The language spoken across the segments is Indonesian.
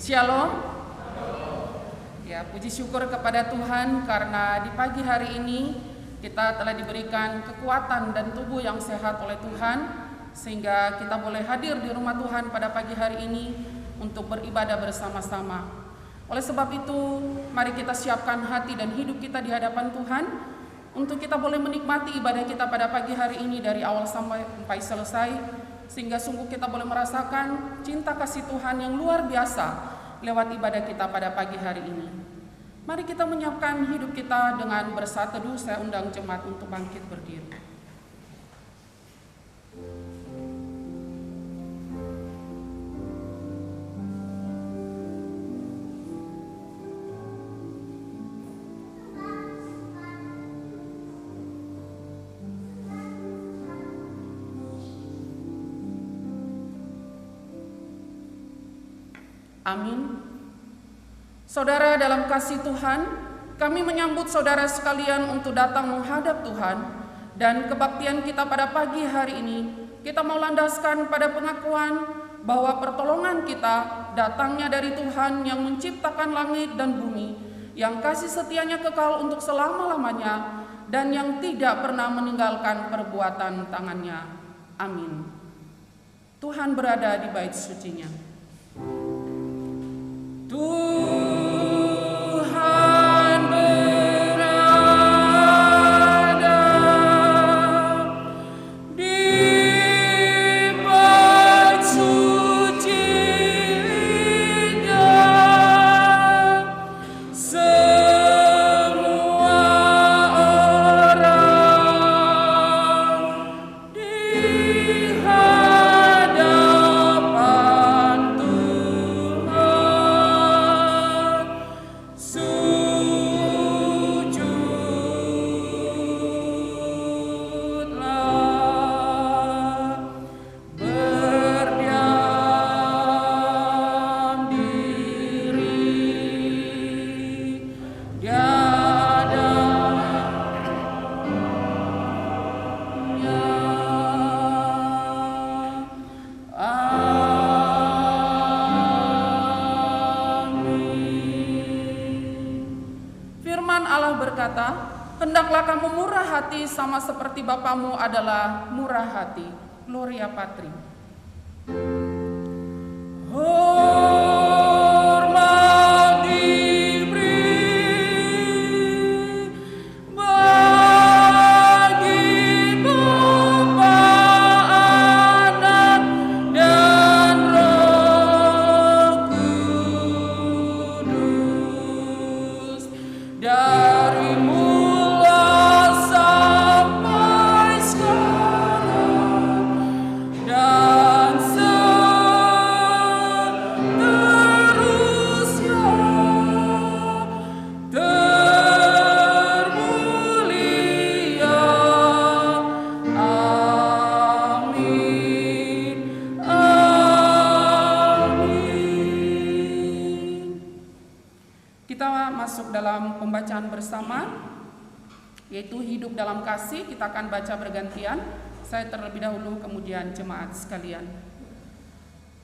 Shalom. Ya, puji syukur kepada Tuhan karena di pagi hari ini kita telah diberikan kekuatan dan tubuh yang sehat oleh Tuhan, sehingga kita boleh hadir di rumah Tuhan pada pagi hari ini untuk beribadah bersama-sama. Oleh sebab itu, mari kita siapkan hati dan hidup kita di hadapan Tuhan untuk kita boleh menikmati ibadah kita pada pagi hari ini dari awal sampai selesai, sehingga sungguh kita boleh merasakan cinta kasih Tuhan yang luar biasa lewat ibadah kita pada pagi hari ini. Mari kita menyiapkan hidup kita dengan bersaat teduh. Saya undang jemaat untuk bangkit berdiri. Amin. Saudara dalam kasih Tuhan, kami menyambut saudara sekalian untuk datang menghadap Tuhan, dan kebaktian kita pada pagi hari ini kita mau landaskan pada pengakuan bahwa pertolongan kita datangnya dari Tuhan yang menciptakan langit dan bumi, yang kasih setianya kekal untuk selama-lamanya, dan yang tidak pernah meninggalkan perbuatan tangannya. Amin. Tuhan berada di bait sucinya. Tuhan berada di bait suci-Nya, semua orang di hadapan hendaklah kamu murah hati sama seperti Bapamu adalah murah hati. Gloria Patri. Hormat diberi bagi Bapa, Anak, dan Roh Kudus darimu dalam pembacaan bersama, yaitu hidup dalam kasih. Kita akan baca bergantian, saya terlebih dahulu, kemudian jemaat sekalian.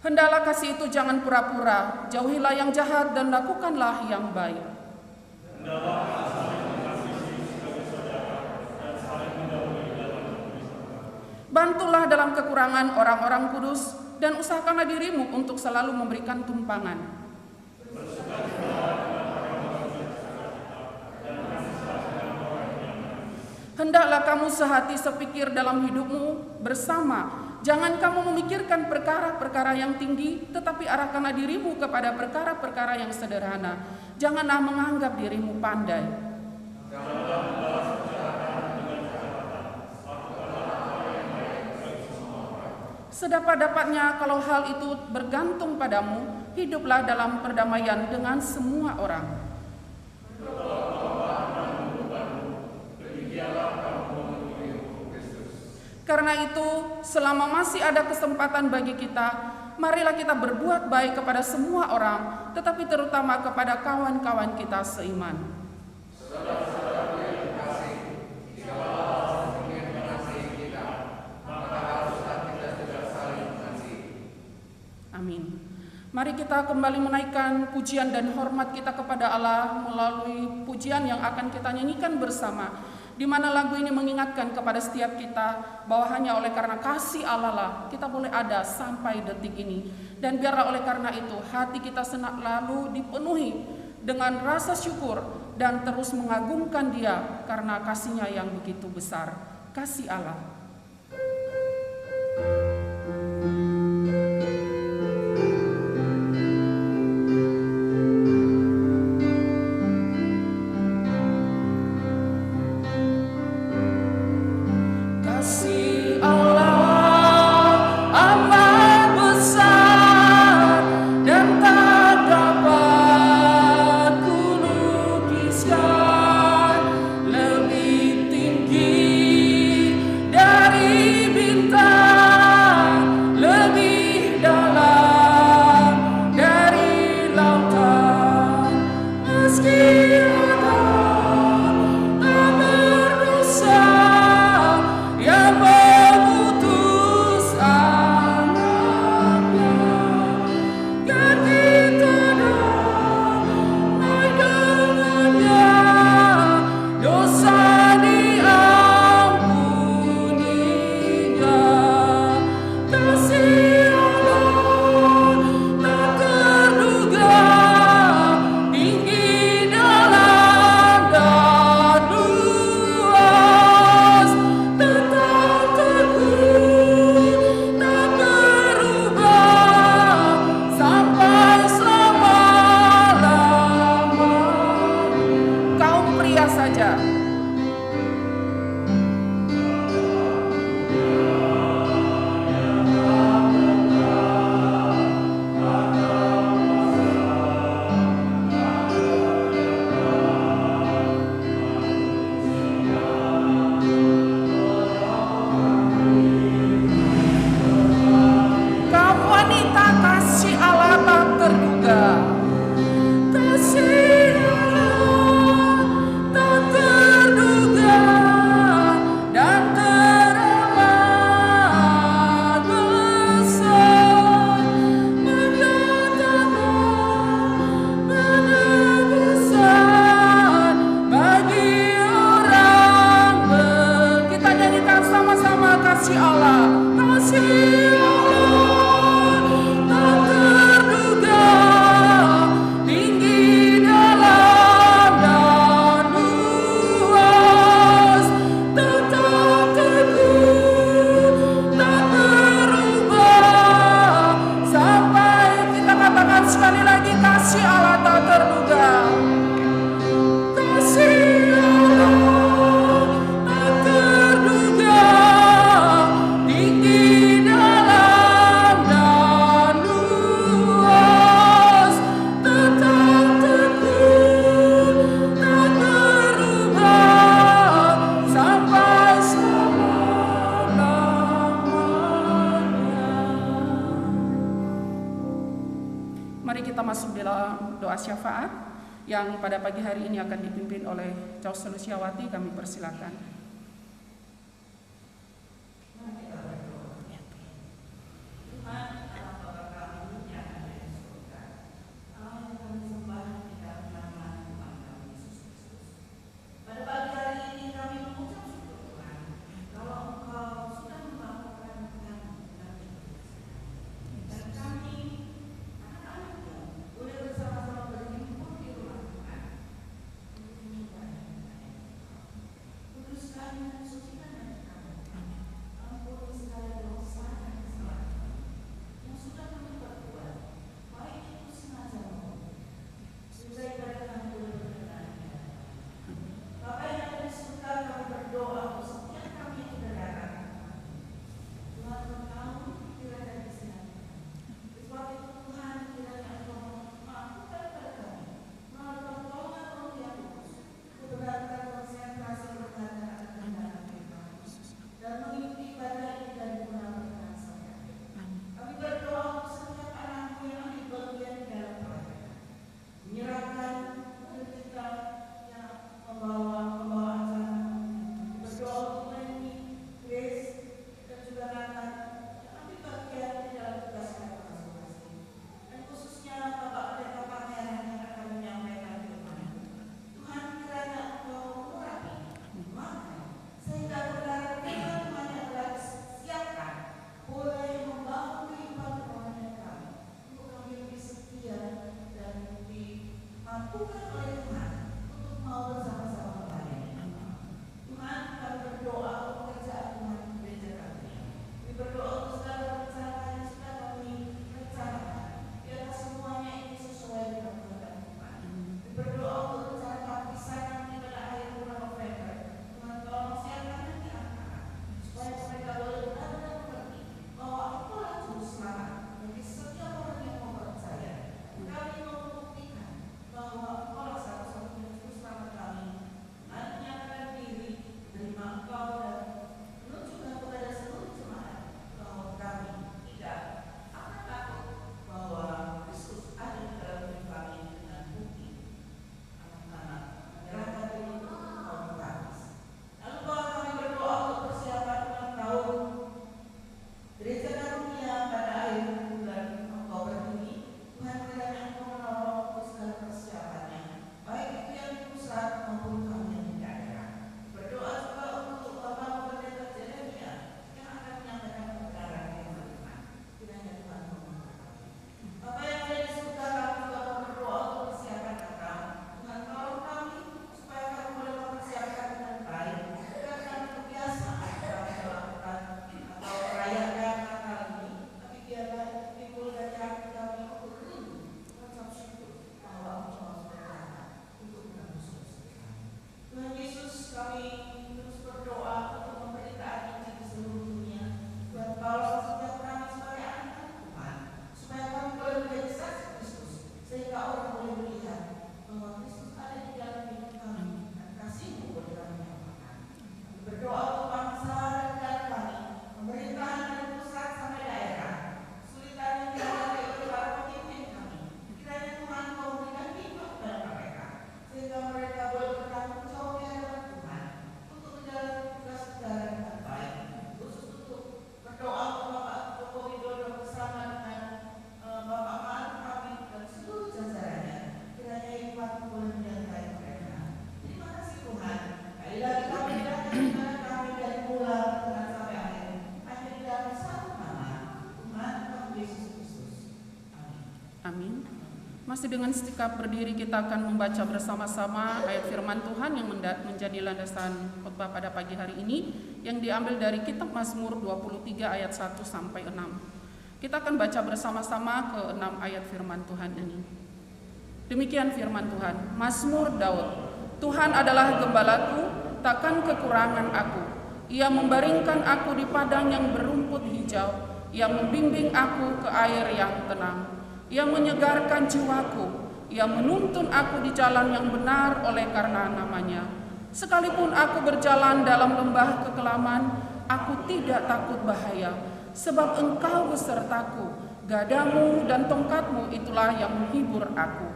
Hendaklah kasih itu jangan pura-pura, jauhilah yang jahat dan lakukanlah yang baik. Bantulah dalam kekurangan orang-orang kudus, dan usahakanlah dirimu untuk selalu memberikan tumpangan. Hendaklah kamu sehati sepikir dalam hidupmu bersama. Jangan kamu memikirkan perkara-perkara yang tinggi, tetapi arahkanlah dirimu kepada perkara-perkara yang sederhana. Janganlah menganggap dirimu pandai. Sedapat-dapatnya kalau hal itu bergantung padamu, hiduplah dalam perdamaian dengan semua orang. Karena itu, selama masih ada kesempatan bagi kita, marilah kita berbuat baik kepada semua orang, tetapi terutama kepada kawan-kawan kita seiman. Amin. Mari kita kembali menaikkan pujian dan hormat kita kepada Allah melalui pujian yang akan kita nyanyikan bersama, di mana lagu ini mengingatkan kepada setiap kita bahwa hanya oleh karena kasih Allah lah kita boleh ada sampai detik ini. Dan biarlah oleh karena itu hati kita selalu dipenuhi dengan rasa syukur dan terus mengagungkan Dia karena kasih-Nya yang begitu besar, kasih Allah. Syafaat yang pada pagi hari ini akan dipimpin oleh Caus Luciawati. Kami persilakan. Kudus Amin. Masih dengan sikap berdiri kita akan membaca bersama-sama ayat firman Tuhan yang menjadi landasan khotbah pada pagi hari ini, yang diambil dari kitab Mazmur 23 ayat 1 sampai 6. Kita akan baca bersama-sama ke 6 ayat firman Tuhan ini. Demikian firman Tuhan. Mazmur Daud. Tuhan adalah gembalaku, takkan kekurangan aku. Ia membaringkan aku di padang yang berumput hijau. Ia membimbing aku ke air yang tenang. Ia menyegarkan jiwaku. Ia menuntun aku di jalan yang benar oleh karena namanya. Sekalipun aku berjalan dalam lembah kekelaman, aku tidak takut bahaya, sebab Engkau besertaku. Gadamu dan tongkatmu itulah yang menghibur aku.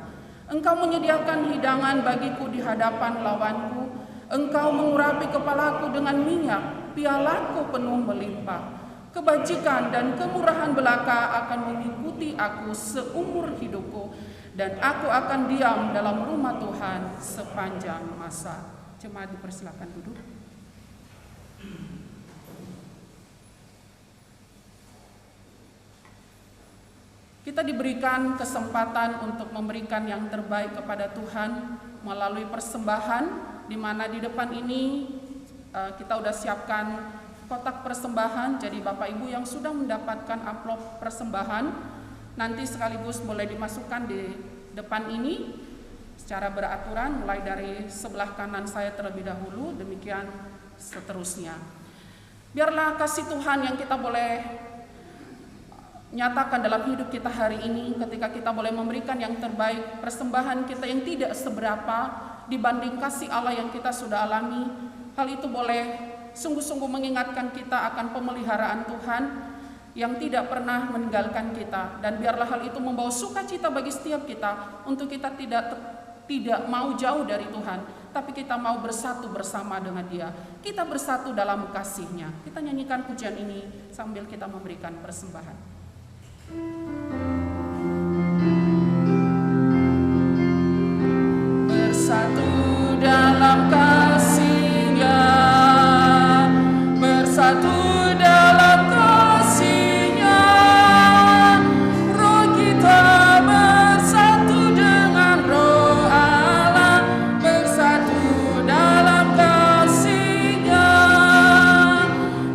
Engkau menyediakan hidangan bagiku di hadapan lawanku. Engkau mengurapi kepalaku dengan minyak, pialaku penuh melimpah. Kebajikan dan kemurahan belaka akan mengikuti aku seumur hidupku, dan aku akan diam dalam rumah Tuhan sepanjang masa. Jemaat dipersilakan duduk. Kita diberikan kesempatan untuk memberikan yang terbaik kepada Tuhan melalui persembahan, di mana di depan ini kita sudah siapkan kotak persembahan. Jadi Bapak Ibu yang sudah mendapatkan amplop persembahan, nanti sekaligus boleh dimasukkan di depan ini secara beraturan, mulai dari sebelah kanan saya terlebih dahulu, demikian seterusnya. Biarlah kasih Tuhan yang kita boleh nyatakan dalam hidup kita hari ini, ketika kita boleh memberikan yang terbaik, persembahan kita yang tidak seberapa dibanding kasih Allah yang kita sudah alami. Hal itu boleh sungguh-sungguh mengingatkan kita akan pemeliharaan Tuhan yang tidak pernah meninggalkan kita, dan biarlah hal itu membawa sukacita bagi setiap kita, untuk kita tidak mau jauh dari Tuhan, tapi kita mau bersatu bersama dengan Dia. Kita bersatu dalam kasih-Nya. Kita nyanyikan pujian ini sambil kita memberikan persembahan. Bersatu dalam kasih-Nya, bersatu dalam kasih-Nya, roh kita bersatu dengan roh Allah, bersatu dalam kasih-Nya,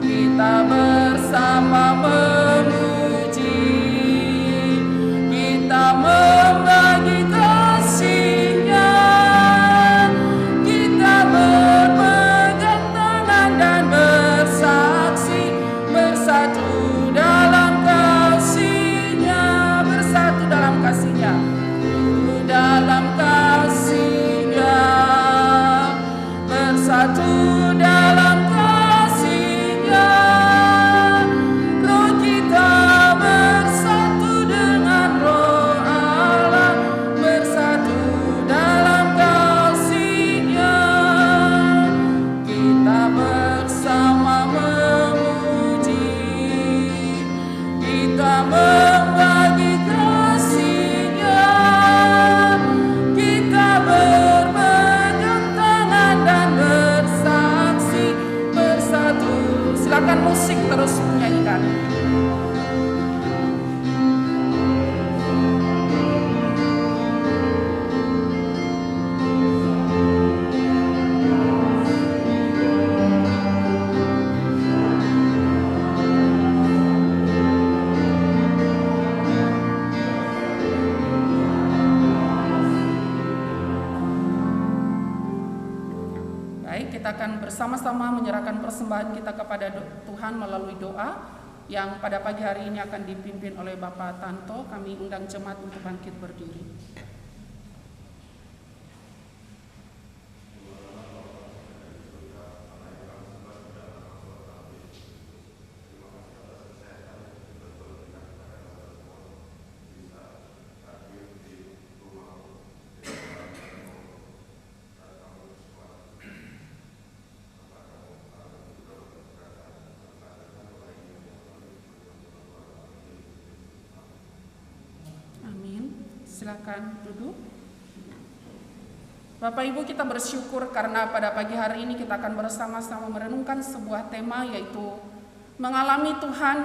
kita bersama memuji, kita membagi kasih-Nya, kita berpegang tangan dan bersaksi, bersatu dalam kasih-Nya, bersatu dalam kasih-Nya, dalam kasih-Nya, bersatu dalam kasih-Nya, roh kita bersatu dengan roh Allah, bersatu dalam kasih-Nya, kita bersama memuji, kita membagi kasih-Nya, kita berpegang tangan dan bersaksi, bersatu. Silakan musik terus menyanyikan. Baik, kita akan bersama-sama menyerahkan persembahan kita kepada Tuhan melalui doa yang pada pagi hari ini akan dipimpin oleh Bapak Tanto. Kami undang jemaat untuk bangkit berdiri. Silakan duduk. Bapak Ibu, kita bersyukur karena pada pagi hari ini kita akan bersama-sama merenungkan sebuah tema, yaitu mengalami Tuhan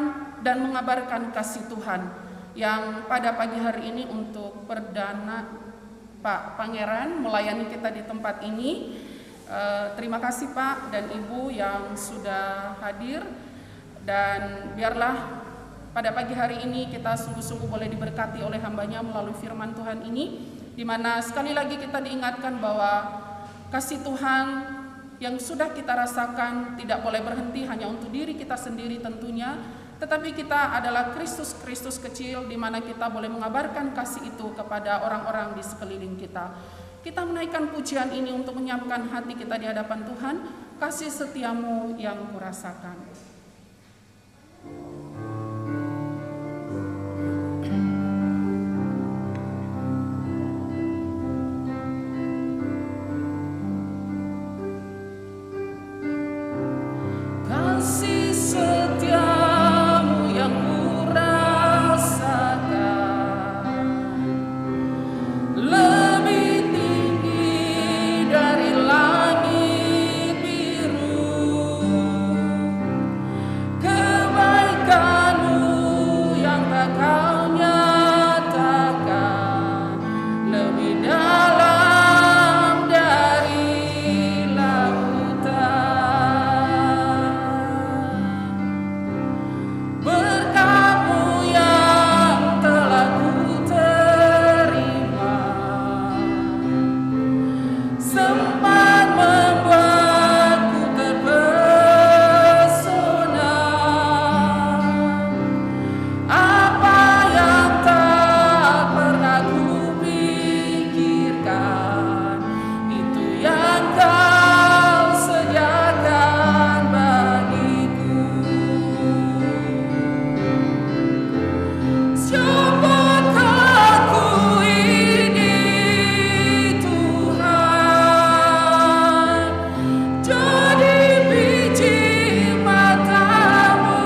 dan mengabarkan kasih Tuhan. yang pada pagi hari ini untuk perdana Pak Pangeran melayani kita di tempat ini. Terima kasih Pak dan Ibu yang sudah hadir, dan biarlah pada pagi hari ini kita sungguh-sungguh boleh diberkati oleh hambanya melalui firman Tuhan ini, di mana sekali lagi kita diingatkan bahwa kasih Tuhan yang sudah kita rasakan tidak boleh berhenti hanya untuk diri kita sendiri tentunya, tetapi kita adalah Kristus kecil, di mana kita boleh mengabarkan kasih itu kepada orang-orang di sekeliling kita. Kita menaikkan pujian ini untuk menyiapkan hati kita di hadapan Tuhan. Kasih setiamu yang kurasakan. Kasih setiamu yang kurasakan lebih tinggi dari langit biru. Kebaikanmu yang tak kau nyatakan lebih dalam dari lautan. Berkat-Mu yang telah ku terima sempat membuatku terpesona. Apa yang tak pernah ku pikirkan, itu yang Kau sediakan bagiku. Siapakah ku ini Tuhan, jadi biji mata-Mu.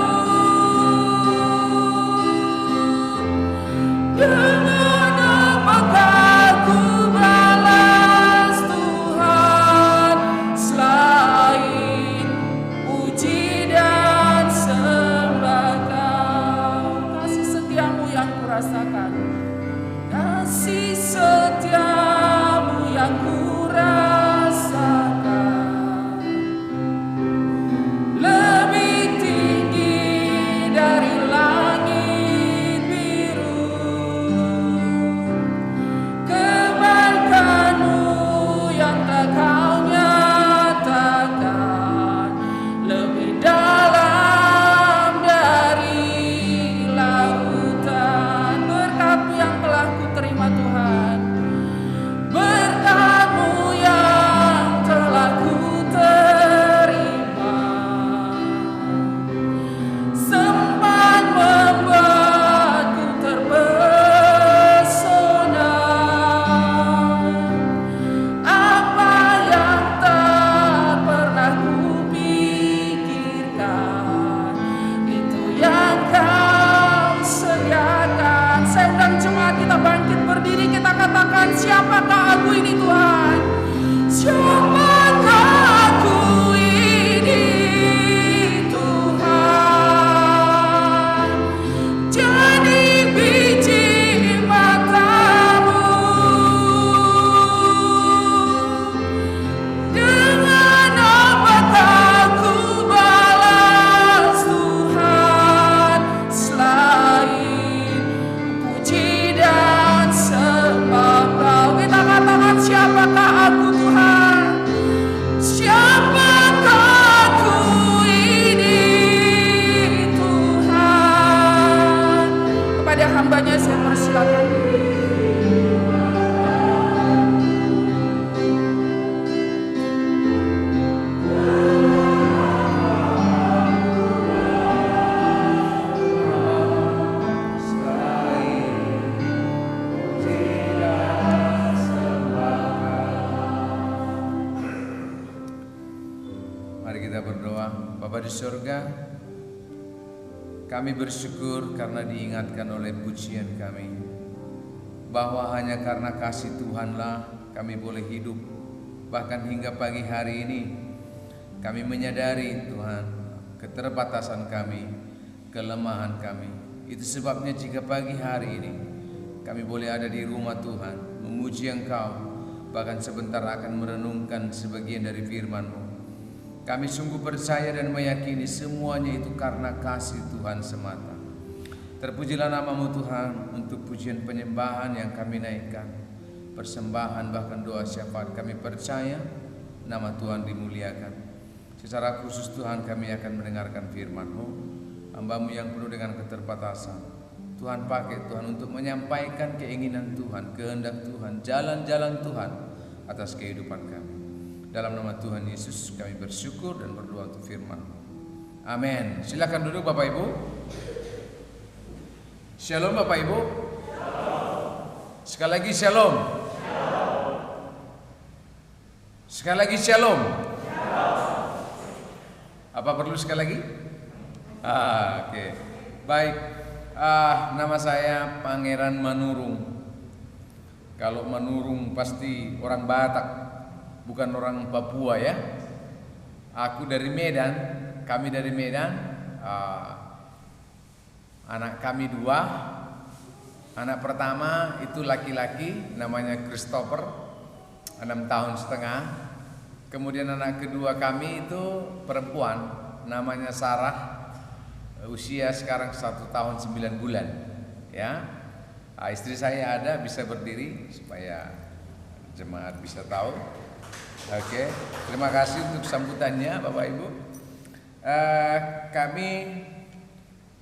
Dengan apakah ku balas Tuhan, selain puji dan sembah Kau. Kasih setiamu yang kurasakan, kasih setiamu yang kurasakan lebih tinggi dari langit biru. Kebaikan-Mu yang tak Kau nyatakan lebih dalam dari lautan. Berkat-Mu yang telah ku terima Tuhan, berkat-Mu yang telah ku terima sempat membuatku terpesona. Apa yang tak pernah ku pikirkan, itu yang Kau sediakan. Saya undang jemaat kita bangkit berdiri, kita katakan, siapakah aku ini Tuhan? Siapakah aku ini Tuhan, jadi biji mata-Mu. Dengan apakah ku balas Tuhan, selain puji dan sembah Kau. Kita katakan, siapakah aku Tuhan? Siapakah aku ini Tuhan? Kepada hambanya saya persilakan. Mari kita berdoa. Bapa di surga, kami bersyukur karena diingatkan oleh pujian kami bahwa hanya karena kasih Tuhanlah kami boleh hidup. Bahkan hingga pagi hari ini kami menyadari Tuhan keterbatasan kami, kelemahan kami. Itu sebabnya jika pagi hari ini kami boleh ada di rumah Tuhan, memuji Engkau, bahkan sebentar akan merenungkan sebagian dari firman-Mu, kami sungguh percaya dan meyakini semuanya itu karena kasih Tuhan semata. Terpujilah nama-Mu Tuhan untuk pujian penyembahan yang kami naikkan, persembahan bahkan doa syafaat. Kami percaya nama Tuhan dimuliakan. Secara khusus Tuhan kami akan mendengarkan firman-Mu. Hamba-Mu yang penuh dengan keterbatasan, Tuhan pakai Tuhan untuk menyampaikan keinginan Tuhan, kehendak Tuhan, jalan-jalan Tuhan atas kehidupan kami. Dalam nama Tuhan Yesus kami bersyukur dan berdoa untuk firman-Mu. Amin. Silakan duduk Bapak Ibu. Shalom Bapak Ibu. Sekali lagi shalom. Sekali lagi shalom. Apa perlu sekali lagi? Oke. Baik. Nama saya Pangeran Manurung. Kalau Manurung pasti orang Batak, bukan orang Papua ya. Aku dari Medan. Kami dari Medan. Anak kami 2. Anak pertama itu laki-laki, namanya Christopher, 6 tahun setengah. Kemudian anak kedua kami itu perempuan, namanya Sarah, usia sekarang 1 tahun 9 bulan. Ya, istri saya ada, bisa berdiri supaya jemaat bisa tahu. Oke, terima kasih untuk sambutannya Bapak Ibu. Kami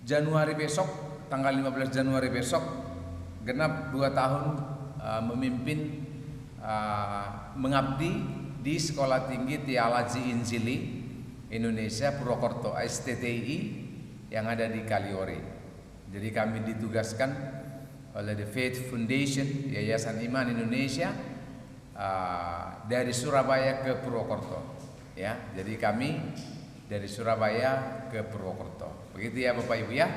Januari besok, tanggal 15 Januari besok, genap 2 tahun memimpin mengabdi di Sekolah Tinggi Teologi Injili Indonesia Purwokerto STTI yang ada di Kaliori. Jadi kami ditugaskan oleh The Faith Foundation, Yayasan Iman Indonesia, dari Surabaya ke Purwokerto. Ya, jadi kami dari Surabaya ke Purwokerto. Begitu ya Bapak Ibu ya.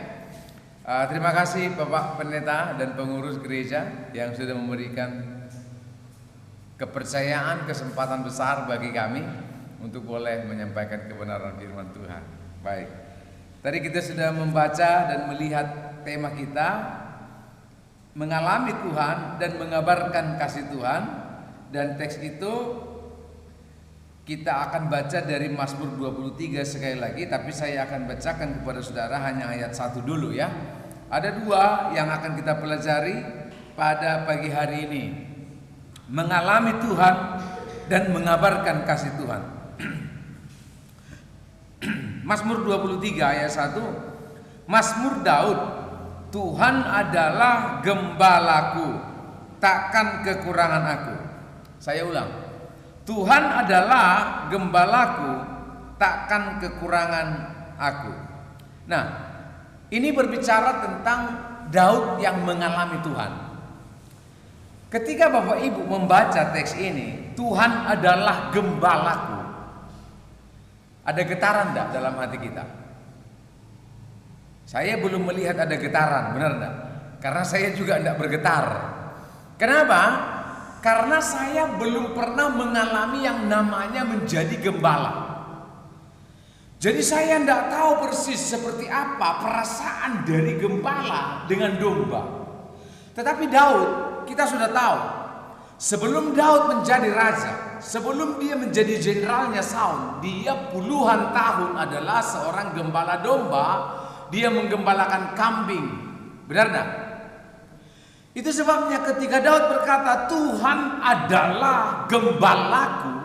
Terima kasih Bapak Pendeta dan pengurus gereja yang sudah memberikan kepercayaan, kesempatan besar bagi kami untuk boleh menyampaikan kebenaran firman Tuhan. Baik. Tadi kita sudah membaca dan melihat tema kita, mengalami Tuhan dan mengabarkan kasih Tuhan, dan teks itu kita akan baca dari Mazmur 23 sekali lagi, tapi saya akan bacakan kepada saudara hanya ayat 1 dulu ya. Ada 2 yang akan kita pelajari pada pagi hari ini. Mengalami Tuhan dan mengabarkan kasih Tuhan. Mazmur 23 ayat 1. Mazmur Daud, Tuhan adalah gembalaku, takkan kekurangan aku. Saya ulang. Tuhan adalah gembalaku, takkan kekurangan aku. Nah, ini berbicara tentang Daud yang mengalami Tuhan. Ketika Bapak Ibu membaca teks ini, Tuhan adalah gembalaku, ada getaran enggak dalam hati kita? Saya belum melihat ada getaran, benar enggak? Karena saya juga enggak bergetar. Kenapa? Karena saya belum pernah mengalami yang namanya menjadi gembala. Jadi saya tidak tahu persis seperti apa perasaan dari gembala dengan domba. Tetapi Daud, kita sudah tahu, sebelum Daud menjadi raja, sebelum dia menjadi jenderalnya Saul, dia puluhan tahun adalah seorang gembala domba. Dia menggembalakan kambing. Benar tidak? Itu sebabnya ketika Daud berkata Tuhan adalah gembalaku,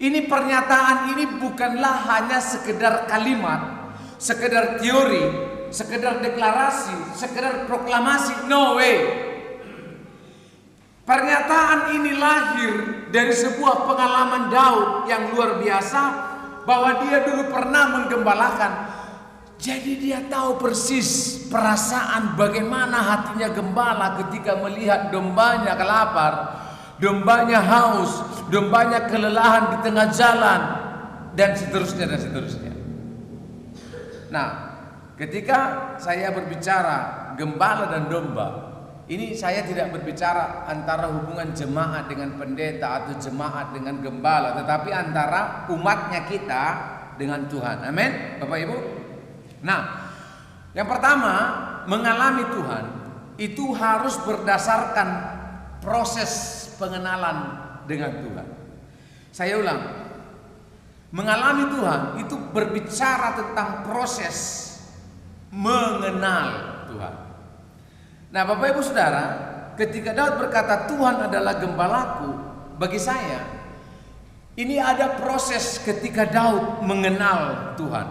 ini pernyataan ini bukanlah hanya sekedar kalimat, sekedar teori, sekedar deklarasi, sekedar proklamasi. No way. Pernyataan ini lahir dari sebuah pengalaman Daud yang luar biasa, bahwa dia dulu pernah menggembalakan. Jadi dia tahu persis perasaan bagaimana hatinya gembala ketika melihat dombanya kelapar, dombanya haus, dombanya kelelahan di tengah jalan, dan seterusnya dan seterusnya. Nah, ketika saya berbicara gembala dan domba, ini saya tidak berbicara antara hubungan jemaat dengan pendeta atau jemaat dengan gembala, tetapi antara umatnya kita dengan Tuhan. Amin, Bapak Ibu. Nah, Yang pertama, mengalami Tuhan itu harus berdasarkan proses pengenalan dengan Tuhan. Saya ulang, mengalami Tuhan itu berbicara tentang proses mengenal Tuhan. Nah, Bapak Ibu Saudara, ketika Daud berkata Tuhan adalah gembalaku, bagi saya ini ada proses ketika Daud mengenal Tuhan.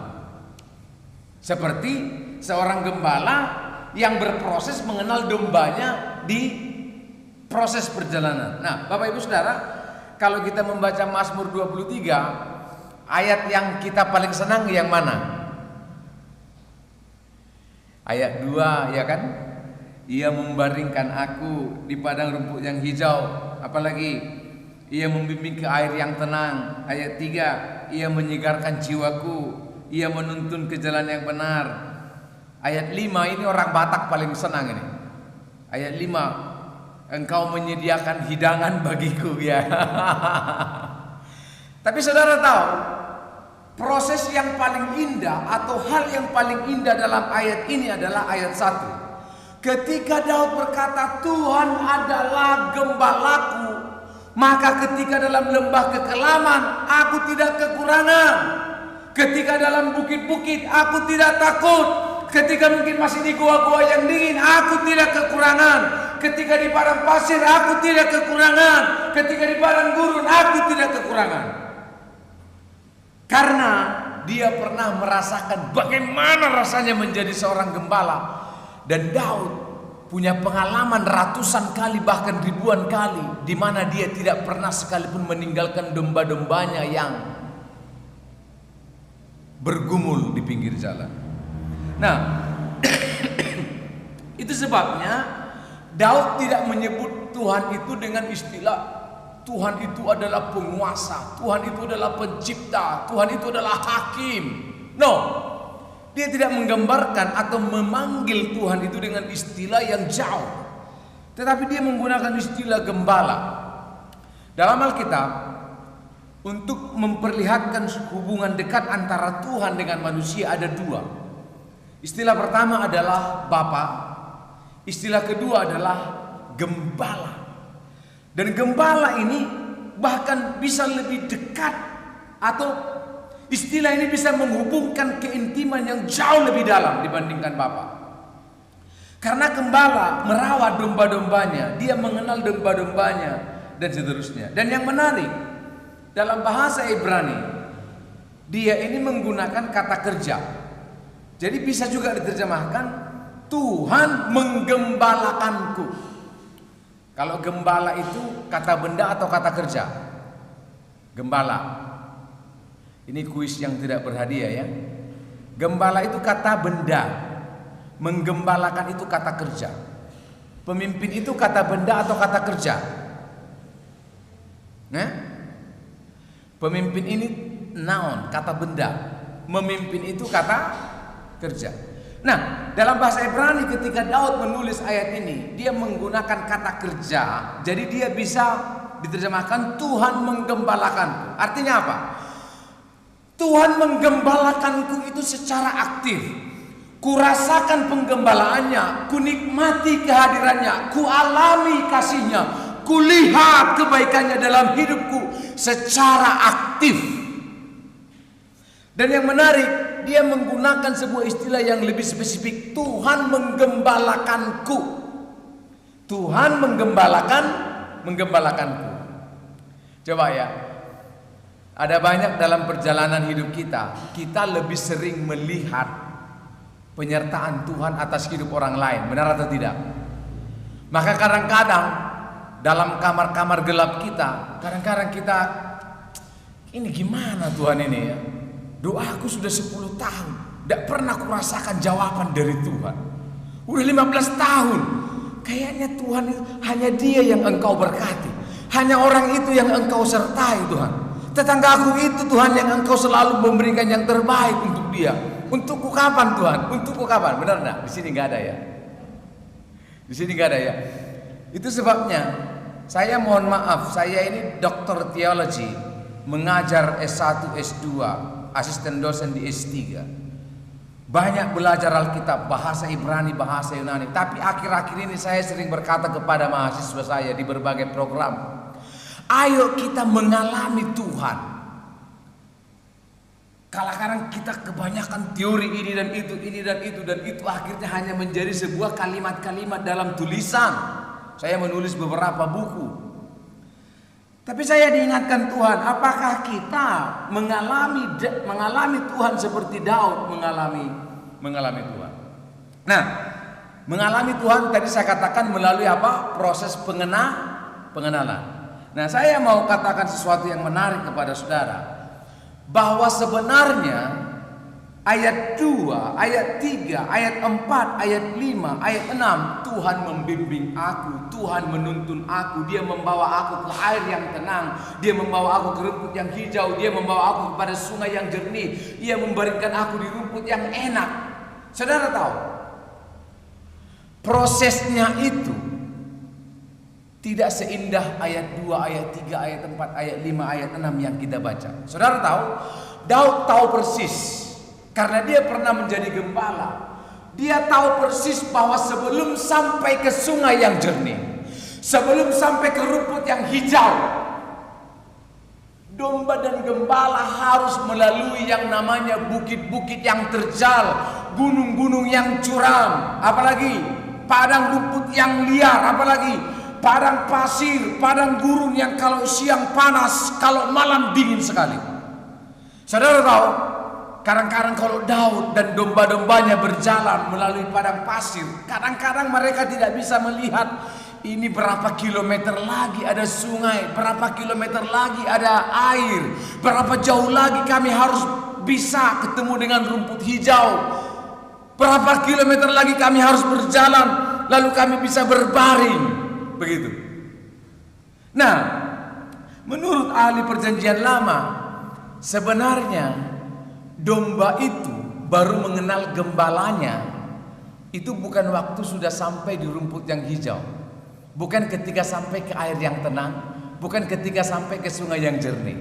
Seperti seorang gembala yang berproses mengenal dombanya di proses perjalanan. Nah, Bapak Ibu Saudara, kalau kita membaca Mazmur 23, ayat yang kita paling senang yang mana? Ayat 2, ya kan? Ia membaringkan aku di padang rumput yang hijau. Apalagi ia membimbing ke air yang tenang. Ayat 3, ia menyegarkan jiwaku, ia menuntun ke jalan yang benar. Ayat 5, ini orang Batak paling senang ini. Ayat 5, engkau menyediakan hidangan bagiku, ya. Tapi saudara tahu, proses yang paling indah atau hal yang paling indah dalam ayat ini adalah ayat 1. Ketika Daud berkata Tuhan adalah gembalaku, maka ketika dalam lembah kekelaman aku tidak kekurangan. Ketika dalam bukit-bukit aku tidak takut. Ketika mungkin masih di gua-gua yang dingin aku tidak kekurangan. Ketika di padang pasir aku tidak kekurangan. Ketika di padang gurun aku tidak kekurangan. Karena dia pernah merasakan bagaimana rasanya menjadi seorang gembala. Dan Daud punya pengalaman ratusan kali bahkan ribuan kali di mana dia tidak pernah sekalipun meninggalkan domba-dombanya yang bergumul di pinggir jalan. Nah, itu sebabnya Daud tidak menyebut Tuhan itu dengan istilah Tuhan itu adalah penguasa, Tuhan itu adalah pencipta, Tuhan itu adalah hakim. No, dia tidak menggambarkan atau memanggil Tuhan itu dengan istilah yang jauh, tetapi dia menggunakan istilah gembala. Dalam Alkitab, untuk memperlihatkan hubungan dekat antara Tuhan dengan manusia ada dua. Istilah pertama adalah Bapa, istilah kedua adalah gembala. Dan gembala ini bahkan bisa lebih dekat, atau istilah ini bisa menghubungkan keintiman yang jauh lebih dalam dibandingkan Bapa. Karena gembala merawat domba-dombanya, dia mengenal domba-dombanya dan seterusnya. Dan yang menarik, dalam bahasa Ibrani dia ini menggunakan kata kerja. Jadi bisa juga diterjemahkan Tuhan menggembalakanku. Kalau gembala itu kata benda atau kata kerja? Gembala. Ini kuis yang tidak berhadiah ya. Gembala itu kata benda, menggembalakan itu kata kerja. Pemimpin itu kata benda atau kata kerja? Nah, pemimpin ini noun, kata benda. Memimpin itu kata kerja. Nah, dalam bahasa Ibrani ketika Daud menulis ayat ini, dia menggunakan kata kerja. Jadi dia bisa diterjemahkan Tuhan menggembalakanku. Artinya apa? Tuhan menggembalakanku itu secara aktif. Kurasakan penggembalaannya, kunikmati kehadirannya, kualami kasihnya, kulihat kebaikannya dalam hidupku secara aktif. Dan yang menarik, dia menggunakan sebuah istilah yang lebih spesifik. Tuhan menggembalakanku. Tuhan menggembalakanku. Coba ya. Ada banyak dalam perjalanan hidup kita, kita lebih sering melihat penyertaan Tuhan atas hidup orang lain, benar atau tidak? Maka kadang-kadang dalam kamar-kamar gelap kita, kadang-kadang kita, ini gimana Tuhan ini ya? Doaku sudah 10 tahun, tidak pernah kurasakan jawaban dari Tuhan. Udah 15 tahun, kayaknya Tuhan itu hanya Dia yang Engkau berkati, hanya orang itu yang Engkau sertai Tuhan. Tetanggaku itu Tuhan yang Engkau selalu memberikan yang terbaik untuk dia. Untukku kapan Tuhan? Untukku kapan? Benar enggak? Di sini enggak ada ya. Di sini enggak ada ya. Itu sebabnya saya mohon maaf, saya ini doktor teologi, mengajar S1, S2, asisten dosen di S3. banyak belajar Alkitab, bahasa Ibrani, bahasa Yunani. Tapi akhir-akhir ini saya sering berkata kepada mahasiswa saya di berbagai program, ayo kita mengalami Tuhan. Kadang-kadang kita kebanyakan teori ini dan itu, ini dan itu, dan itu akhirnya hanya menjadi sebuah kalimat-kalimat dalam tulisan. Saya menulis beberapa buku. Tapi saya diingatkan Tuhan, apakah kita mengalami Tuhan seperti Daud mengalami Tuhan? Nah, mengalami Tuhan tadi saya katakan melalui apa? Proses pengenalan. Nah, saya mau katakan sesuatu yang menarik kepada saudara, bahwa sebenarnya ayat 2, ayat 3, ayat 4, ayat 5, ayat 6, Tuhan membimbing aku, Tuhan menuntun aku, Dia membawa aku ke air yang tenang, Dia membawa aku ke rumput yang hijau, Dia membawa aku kepada sungai yang jernih, Ia memberikan aku di rumput yang enak. Saudara tahu, prosesnya itu tidak seindah ayat 2, ayat 3, ayat 4, ayat 5, ayat 6 yang kita baca. Saudara tahu, Daud tahu persis. Karena dia pernah menjadi gembala, dia tahu persis bahwa sebelum sampai ke sungai yang jernih, sebelum sampai ke rumput yang hijau, domba dan gembala harus melalui yang namanya bukit-bukit yang terjal, gunung-gunung yang curam, apalagi padang rumput yang liar, apalagi padang pasir, padang gurun yang kalau siang panas, kalau malam dingin sekali. Saudara tahu, kadang-kadang kalau Daud dan domba-dombanya berjalan melalui padang pasir, kadang-kadang mereka tidak bisa melihat ini berapa kilometer lagi ada sungai, berapa kilometer lagi ada air, berapa jauh lagi kami harus bisa ketemu dengan rumput hijau, berapa kilometer lagi kami harus berjalan lalu kami bisa berbaring, begitu. Nah, menurut ahli perjanjian lama, sebenarnya domba itu baru mengenal gembalanya itu bukan waktu sudah sampai di rumput yang hijau, bukan ketika sampai ke air yang tenang, bukan ketika sampai ke sungai yang jernih.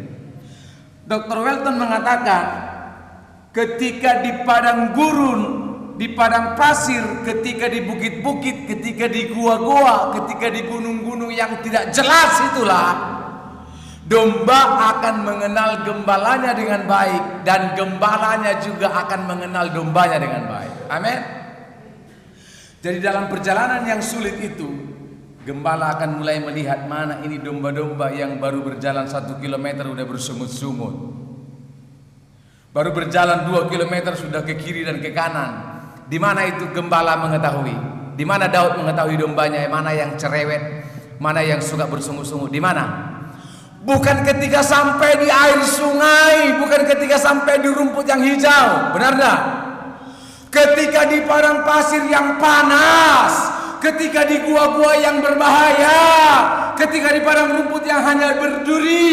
Dr. Welton mengatakan, ketika di padang gurun, di padang pasir, ketika di bukit-bukit, ketika di gua-gua, ketika di gunung-gunung yang tidak jelas, itulah domba akan mengenal gembalanya dengan baik, dan gembalanya juga akan mengenal dombanya dengan baik. Amin. Jadi dalam perjalanan yang sulit itu, gembala akan mulai melihat mana ini domba-domba yang baru berjalan 1 kilometer udah bersungut-sungut, baru berjalan 2 kilometer sudah ke kiri dan ke kanan. Di mana itu gembala mengetahui? Di mana Daud mengetahui dombanya mana yang cerewet, mana yang suka bersungut-sungut? Di mana? Bukan ketika sampai di air sungai, bukan ketika sampai di rumput yang hijau, benar tak? Ketika di padang pasir yang panas, ketika di gua-gua yang berbahaya, ketika di padang rumput yang hanya berduri,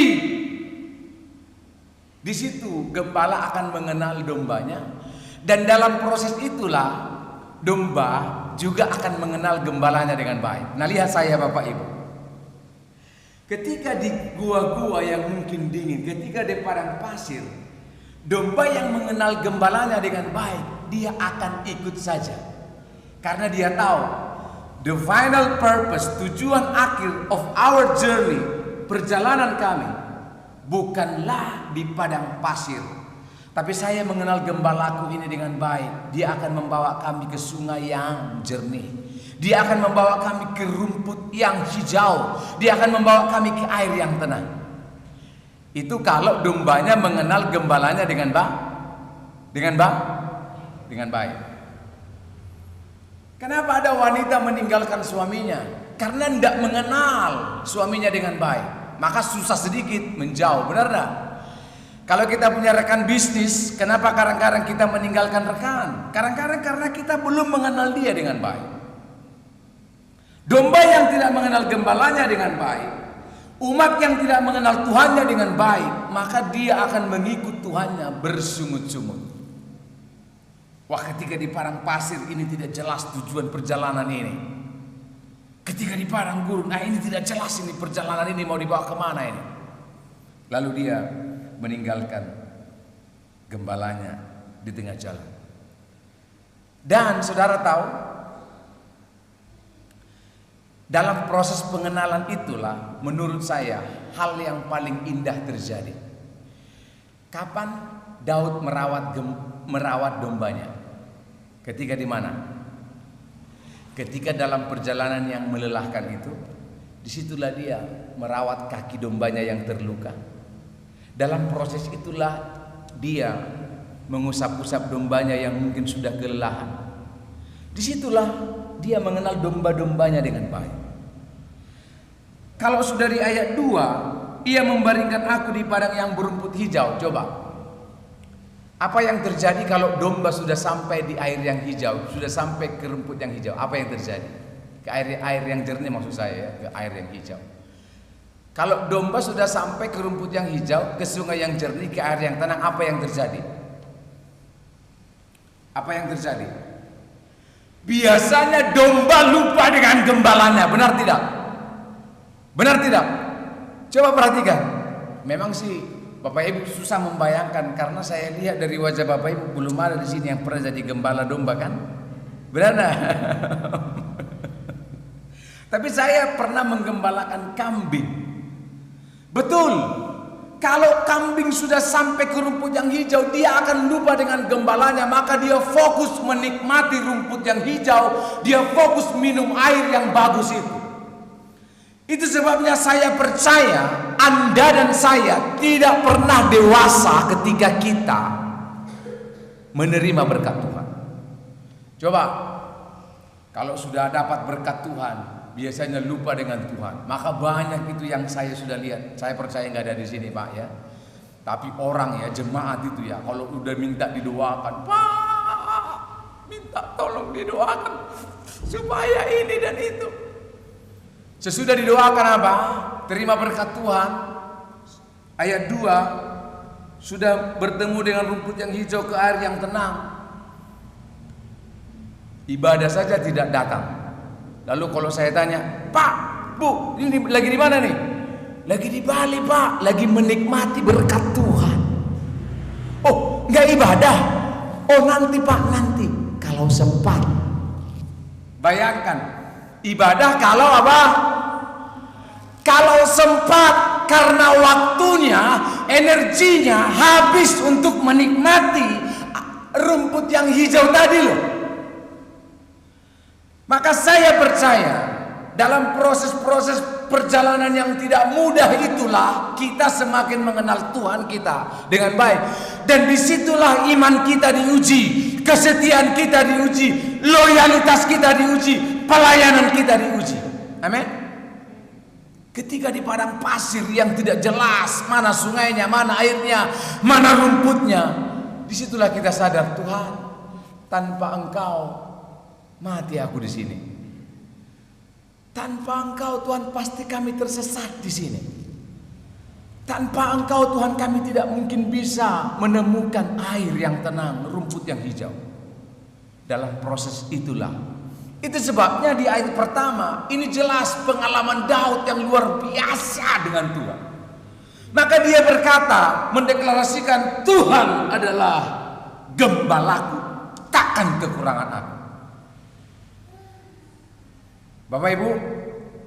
di situ gembala akan mengenal dombanya, dan dalam proses itulah domba juga akan mengenal gembalanya dengan baik. Nah, lihat saya Bapak Ibu. Ketika di gua-gua yang mungkin dingin, ketika di padang pasir, domba yang mengenal gembalanya dengan baik, dia akan ikut saja. Karena dia tahu the final purpose, tujuan akhir of our journey, perjalanan kami bukanlah di padang pasir, tapi saya mengenal gembalaku ini dengan baik. Dia akan membawa kami ke sungai yang jernih, Dia akan membawa kami ke rumput yang hijau, Dia akan membawa kami ke air yang tenang. Itu kalau dombanya mengenal gembalanya dengan baik. Kenapa ada wanita meninggalkan suaminya? Karena tidak mengenal suaminya dengan baik, maka susah sedikit menjauh, benar tak? Kalau kita punya rekan bisnis, kenapa kadang-kadang kita meninggalkan rekan? Kadang-kadang karena kita belum mengenal dia dengan baik. Domba yang tidak mengenal gembalanya dengan baik, umat yang tidak mengenal Tuhannya dengan baik, maka dia akan mengikut Tuhannya bersungut-sungut. Wah, ketika di padang pasir ini tidak jelas tujuan perjalanan ini. Ketika di padang gurun, ini tidak jelas ini perjalanan ini mau dibawa kemana ini. Lalu dia meninggalkan gembalanya di tengah jalan. Dan saudara tahu, dalam proses pengenalan itulah menurut saya hal yang paling indah terjadi. Kapan Daud merawat dombanya? Ketika di mana? Ketika dalam perjalanan yang melelahkan itu, disitulah dia merawat kaki dombanya yang terluka. Dalam proses itulah dia mengusap-usap dombanya yang mungkin sudah kelelahan. Disitulah dia mengenal domba-dombanya dengan baik. Kalau sudah di ayat 2, ia membaringkan aku di padang yang berumput hijau. Coba, apa yang terjadi kalau domba sudah sampai di air yang hijau, sudah sampai ke rumput yang hijau? Apa yang terjadi? Ke air yang jernih maksud saya ya, ke air yang hijau. Kalau domba sudah sampai ke rumput yang hijau, ke sungai yang jernih, ke air yang tenang, apa yang terjadi? Apa yang terjadi? Biasanya domba lupa dengan gembalanya, benar tidak? Benar tidak? Coba perhatikan. Memang sih Bapak Ibu susah membayangkan, karena saya lihat dari wajah Bapak Ibu belum ada di sini yang pernah jadi gembala domba kan? Benar? Tapi saya pernah menggembalakan kambing. Betul. Kalau kambing sudah sampai ke rumput yang hijau, dia akan lupa dengan gembalanya, maka dia fokus menikmati rumput yang hijau, dia fokus minum air yang bagus itu. Itu sebabnya saya percaya Anda dan saya tidak pernah dewasa ketika kita menerima berkat Tuhan. Coba, kalau sudah dapat berkat Tuhan, biasanya lupa dengan Tuhan. Maka banyak itu yang saya sudah lihat. Saya percaya nggak ada di sini Pak ya. Tapi orang ya, jemaat itu ya, kalau udah minta didoakan, Pak, minta tolong didoakan supaya ini dan itu. Sesudah didoakan apa? Terima berkat Tuhan. Ayat 2, sudah bertemu dengan rumput yang hijau ke air yang tenang, ibadah saja tidak datang. Lalu kalau saya tanya, Pak, Bu, ini lagi di mana nih? Lagi di Bali Pak, lagi menikmati berkat Tuhan. Oh, nggak ibadah? Oh nanti Pak, nanti kalau sempat. Bayangkan, ibadah kalau apa? Kalau sempat, karena waktunya, energinya habis untuk menikmati rumput yang hijau tadi loh. Maka saya percaya dalam proses-proses perjalanan yang tidak mudah itulah kita semakin mengenal Tuhan kita dengan baik. Dan disitulah iman kita diuji, kesetiaan kita diuji, loyalitas kita diuji, pelayanan kita diuji. Amin. Ketika di padang pasir yang tidak jelas mana sungainya, mana airnya, mana rumputnya, disitulah kita sadar, Tuhan, tanpa Engkau mati aku di sini. Tanpa Engkau Tuhan pasti kami tersesat di sini. Tanpa Engkau Tuhan kami tidak mungkin bisa menemukan air yang tenang, rumput yang hijau. Dalam proses itulah. Itu sebabnya di ayat pertama ini jelas pengalaman Daud yang luar biasa dengan Tuhan. Maka dia berkata, mendeklarasikan, Tuhan adalah gembalaku, takkan kekurangan aku. Bapak Ibu,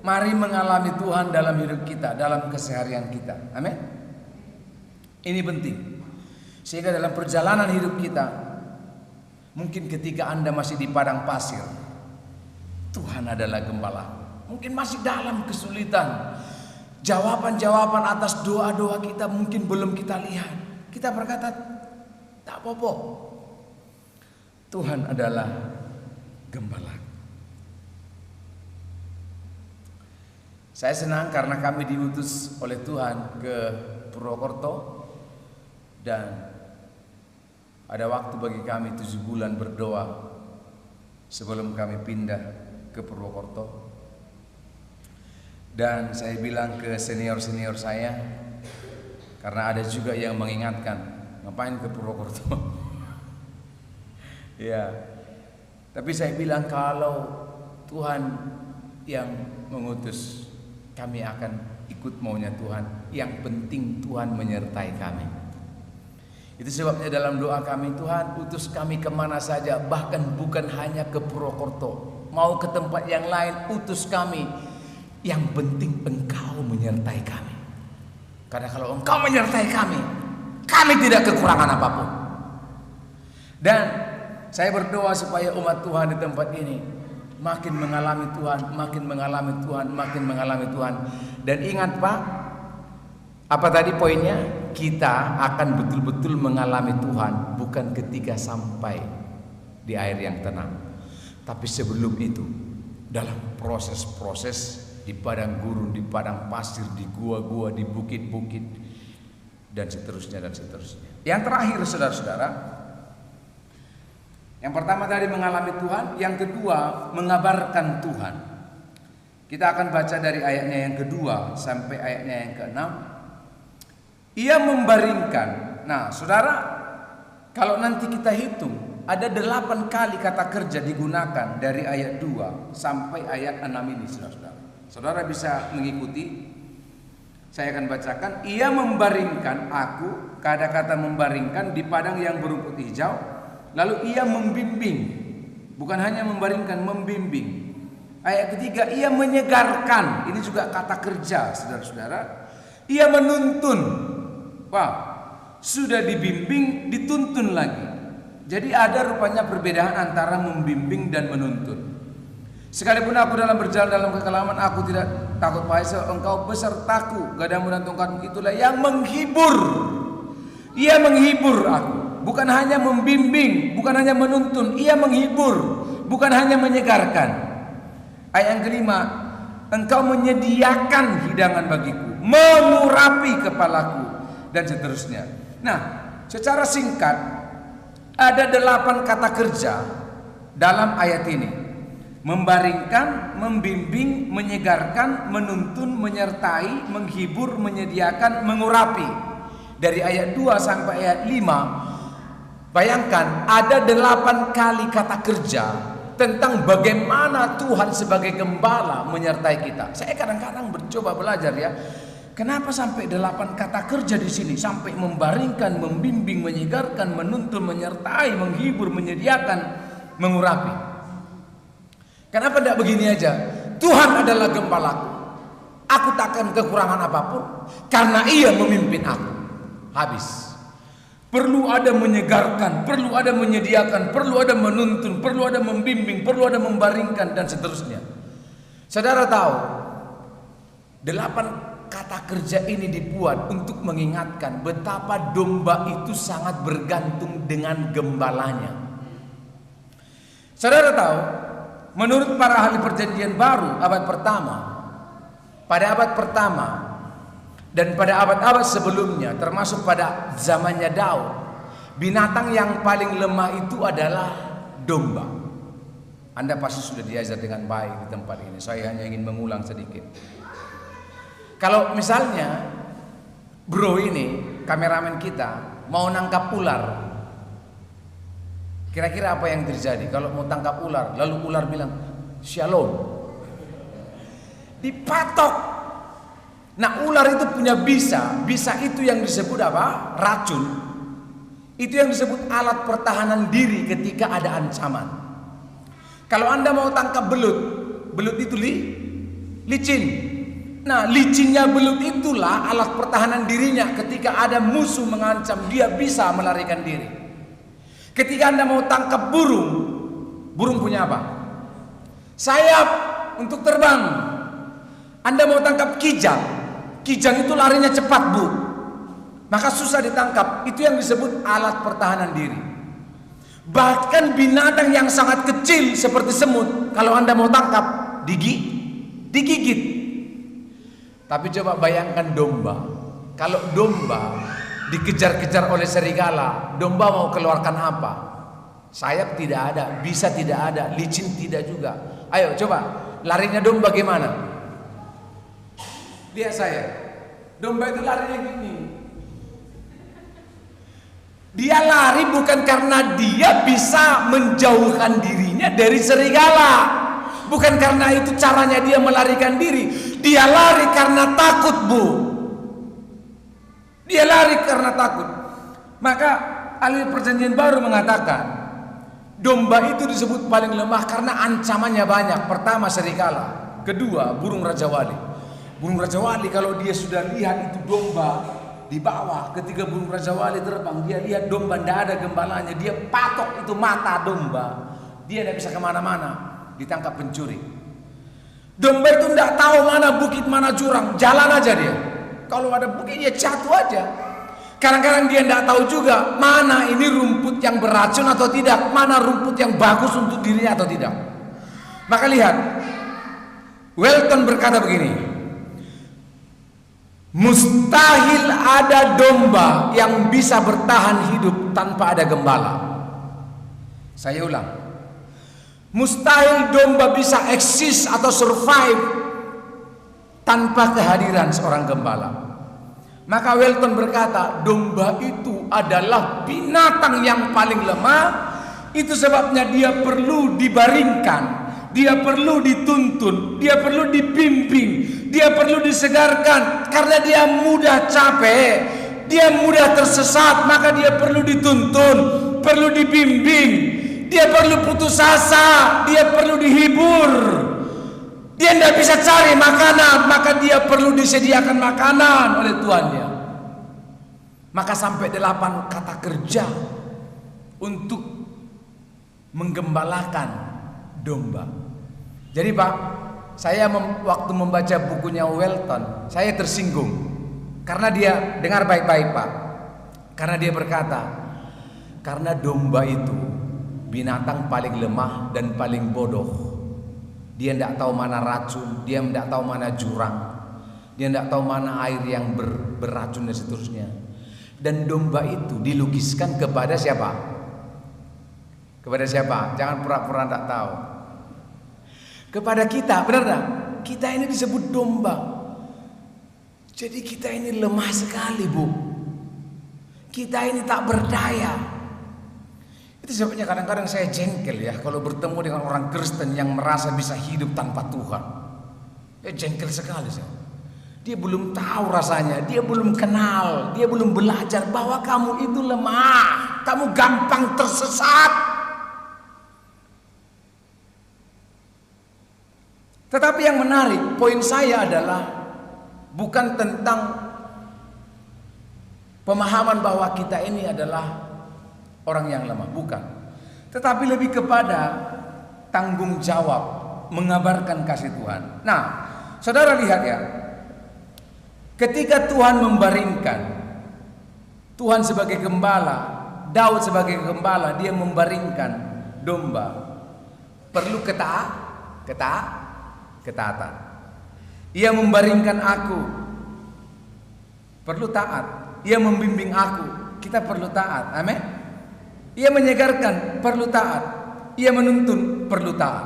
mari mengalami Tuhan dalam hidup kita, dalam keseharian kita. Amin. Ini penting. Sehingga dalam perjalanan hidup kita, mungkin ketika Anda masih di padang pasir, Tuhan adalah gembala. Mungkin masih dalam kesulitan, jawaban-jawaban atas doa-doa kita mungkin belum kita lihat. Kita berkata, tak apa-apa, Tuhan adalah gembala. Saya senang karena kami diutus oleh Tuhan ke Purwokerto, dan ada waktu bagi kami 7 bulan berdoa sebelum kami pindah ke Purwokerto. Dan saya bilang ke senior-senior saya, karena ada juga yang mengingatkan, ngapain ke Purwokerto? Ya, tapi saya bilang kalau Tuhan yang mengutus, kami akan ikut maunya Tuhan. Yang penting Tuhan menyertai kami. Itu sebabnya dalam doa kami, Tuhan utus kami kemana saja, bahkan bukan hanya ke Purwokerto, mau ke tempat yang lain, utus kami. Yang penting Engkau menyertai kami. Karena kalau Engkau menyertai kami tidak kekurangan apapun. Dan saya berdoa supaya umat Tuhan di tempat ini makin mengalami Tuhan, makin mengalami Tuhan, makin mengalami Tuhan. Dan ingat Pak, apa tadi poinnya? Kita akan betul-betul mengalami Tuhan bukan ketika sampai di air yang tenang, tapi sebelum itu, dalam proses-proses di padang gurun, di padang pasir, di gua-gua, di bukit-bukit, dan seterusnya dan seterusnya. Yang terakhir saudara-saudara, yang pertama tadi mengalami Tuhan, yang kedua mengabarkan Tuhan. Kita akan baca dari ayatnya yang kedua sampai ayatnya yang keenam. Ia membaringkan. Nah saudara, kalau nanti kita hitung, ada 8 kali kata kerja digunakan dari ayat 2 sampai ayat 6 ini saudara-saudara. Saudara bisa mengikuti. Saya akan bacakan. Ia membaringkan aku, kata-kata membaringkan di padang yang berumput hijau. Lalu ia membimbing, bukan hanya membaringkan, membimbing. Ayat ketiga, ia menyegarkan. Ini juga kata kerja saudara-saudara. Ia menuntun. Wah, sudah dibimbing, dituntun lagi. Jadi ada rupanya perbedaan antara membimbing dan menuntun. Sekalipun aku dalam berjalan dalam kekelaman, aku tidak takut pahit, Engkau besertaku, gadamu dan tongkatmu itulah yang menghibur. Ia menghibur aku, bukan hanya membimbing, bukan hanya menuntun, ia menghibur, bukan hanya menyegarkan. Ayat yang kelima, Engkau menyediakan hidangan bagiku, mengurapi kepalaku, dan seterusnya. Nah, secara singkat ada 8 kata kerja dalam ayat ini. Membaringkan, membimbing, menyegarkan, menuntun, menyertai, menghibur, menyediakan, mengurapi. Dari ayat 2 sampai ayat 5, bayangkan ada 8 kali kata kerja tentang bagaimana Tuhan sebagai gembala menyertai kita. Saya kadang-kadang mencoba belajar ya, kenapa sampai 8 kata kerja di sini, sampai membaringkan, membimbing, menyegarkan, menuntun, menyertai, menghibur, menyediakan, mengurapi. Kenapa tidak begini aja? Tuhan adalah gembalaku, aku takkan kekurangan apapun, karena Ia memimpin aku. Habis. Perlu ada menyegarkan, perlu ada menyediakan, perlu ada menuntun, perlu ada membimbing, perlu ada membaringkan, dan seterusnya. Saudara tahu, 8 kata kerja ini dibuat untuk mengingatkan betapa domba itu sangat bergantung dengan gembalanya. Saudara tahu, menurut para ahli perjanjian baru abad pertama, pada abad pertama dan pada abad-abad sebelumnya, termasuk pada zamannya Daud, binatang yang paling lemah itu adalah domba. Anda pasti sudah diajar dengan baik di tempat ini. Saya hanya ingin mengulang sedikit. Kalau misalnya bro ini, kameramen kita, mau nangkap ular, kira-kira apa yang terjadi kalau mau tangkap ular? Lalu ular bilang, "Shalom." Dipatok. Nah, ular itu punya bisa itu yang disebut apa? Racun. Itu yang disebut alat pertahanan diri ketika ada ancaman. Kalau Anda mau tangkap belut itu licin. Nah, licinnya belut itulah alat pertahanan dirinya ketika ada musuh mengancam, dia bisa melarikan diri. Ketika Anda mau tangkap burung punya apa? Sayap untuk terbang. Anda mau tangkap kijang itu larinya cepat, Bu. Maka susah ditangkap. Itu yang disebut alat pertahanan diri. Bahkan binatang yang sangat kecil seperti semut, kalau Anda mau tangkap, digigit. Tapi coba bayangkan domba. Kalau domba dikejar-kejar oleh serigala, domba mau keluarkan apa? Sayap tidak ada, bisa tidak ada, licin tidak juga. Ayo coba, larinya domba gimana? Lihat saya, domba itu larinya gini. Dia lari bukan karena dia bisa menjauhkan dirinya dari serigala, bukan karena itu caranya dia melarikan diri. Dia lari karena takut, Bu. Dia lari karena takut. Maka ahli perjanjian baru mengatakan domba itu disebut paling lemah karena ancamannya banyak. Pertama serigala, kedua burung raja wali. Burung raja wali kalau dia sudah lihat itu domba di bawah, ketika burung raja wali terbang, dia lihat domba tidak ada gembalanya, dia patok itu mata domba, dia tidak bisa kemana-mana, ditangkap pencuri. Domba itu tidak tahu mana bukit mana jurang, jalan aja dia. Kalau ada bukit dia jatuh aja. Kadang-kadang dia tidak tahu juga mana ini rumput yang beracun atau tidak, mana rumput yang bagus untuk dirinya atau tidak. Maka lihat, Welton berkata begini, mustahil ada domba yang bisa bertahan hidup tanpa ada gembala. Saya ulang, mustahil domba bisa eksis atau survive tanpa kehadiran seorang gembala. Maka Welton berkata, domba itu adalah binatang yang paling lemah. Itu sebabnya dia perlu dibaringkan, dia perlu dituntun, dia perlu dibimbing, dia perlu disegarkan. Karena dia mudah capek, dia mudah tersesat, maka dia perlu dituntun, perlu dibimbing, dia perlu putus asa, dia perlu dihibur. Dia tidak bisa cari makanan, maka dia perlu disediakan makanan oleh tuannya. Maka sampai 8 kata kerja untuk menggembalakan domba. Jadi Pak, saya waktu membaca bukunya Welton, saya tersinggung. Karena dia, dengar baik-baik Pak, karena dia berkata, karena domba itu binatang paling lemah dan paling bodoh. Dia tidak tahu mana racun, dia tidak tahu mana jurang, dia tidak tahu mana air yang beracun dan seterusnya. Dan domba itu dilukiskan kepada siapa? Kepada siapa? Jangan pura-pura tidak tahu. Kepada kita, benar tak? Kita ini disebut domba. Jadi kita ini lemah sekali, Bu. Kita ini tak berdaya. Itu sebabnya kadang-kadang saya jengkel ya kalau bertemu dengan orang Kristen yang merasa bisa hidup tanpa Tuhan. Ya jengkel sekali saya. Dia belum tahu rasanya, dia belum kenal, dia belum belajar bahwa kamu itu lemah, kamu gampang tersesat. Tetapi yang menarik, poin saya adalah bukan tentang pemahaman bahwa kita ini adalah orang yang lemah, bukan. Tetapi lebih kepada tanggung jawab mengabarkan kasih Tuhan. Nah, saudara lihat ya, ketika Tuhan membaringkan, Tuhan sebagai gembala, Daud sebagai gembala, dia membaringkan domba. Perlu ketaatan. Ia membaringkan aku, perlu taat. Ia membimbing aku, kita perlu taat. Amin. Ia menyegarkan, perlu taat. Ia menuntun, perlu taat.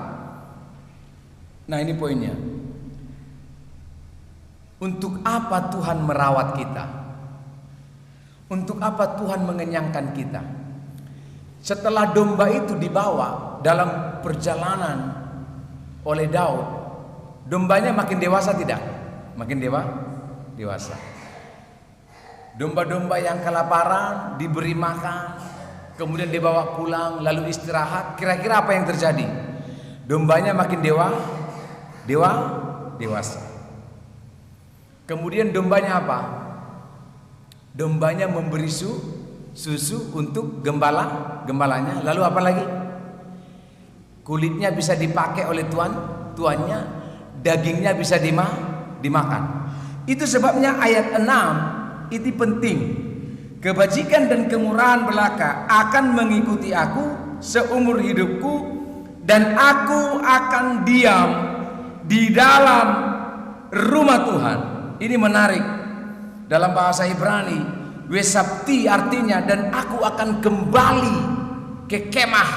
Nah ini poinnya. Untuk apa Tuhan merawat kita? Untuk apa Tuhan mengenyangkan kita? Setelah domba itu dibawa dalam perjalanan oleh Daud, dombanya makin dewasa tidak? Makin dewasa. Domba-domba yang kelaparan diberi makan, kemudian dibawa pulang, lalu istirahat. Kira-kira apa yang terjadi? Dombanya makin dewasa. Kemudian dombanya apa? Dombanya memberi susu untuk gembalanya. Lalu apa lagi? Kulitnya bisa dipakai oleh tuannya, dagingnya bisa dimakan. Itu sebabnya ayat 6 itu penting. Kebajikan dan kemurahan belaka akan mengikuti aku seumur hidupku, dan aku akan diam di dalam rumah Tuhan. Ini menarik. Dalam bahasa Ibrani, Wesabti artinya dan aku akan kembali ke kemah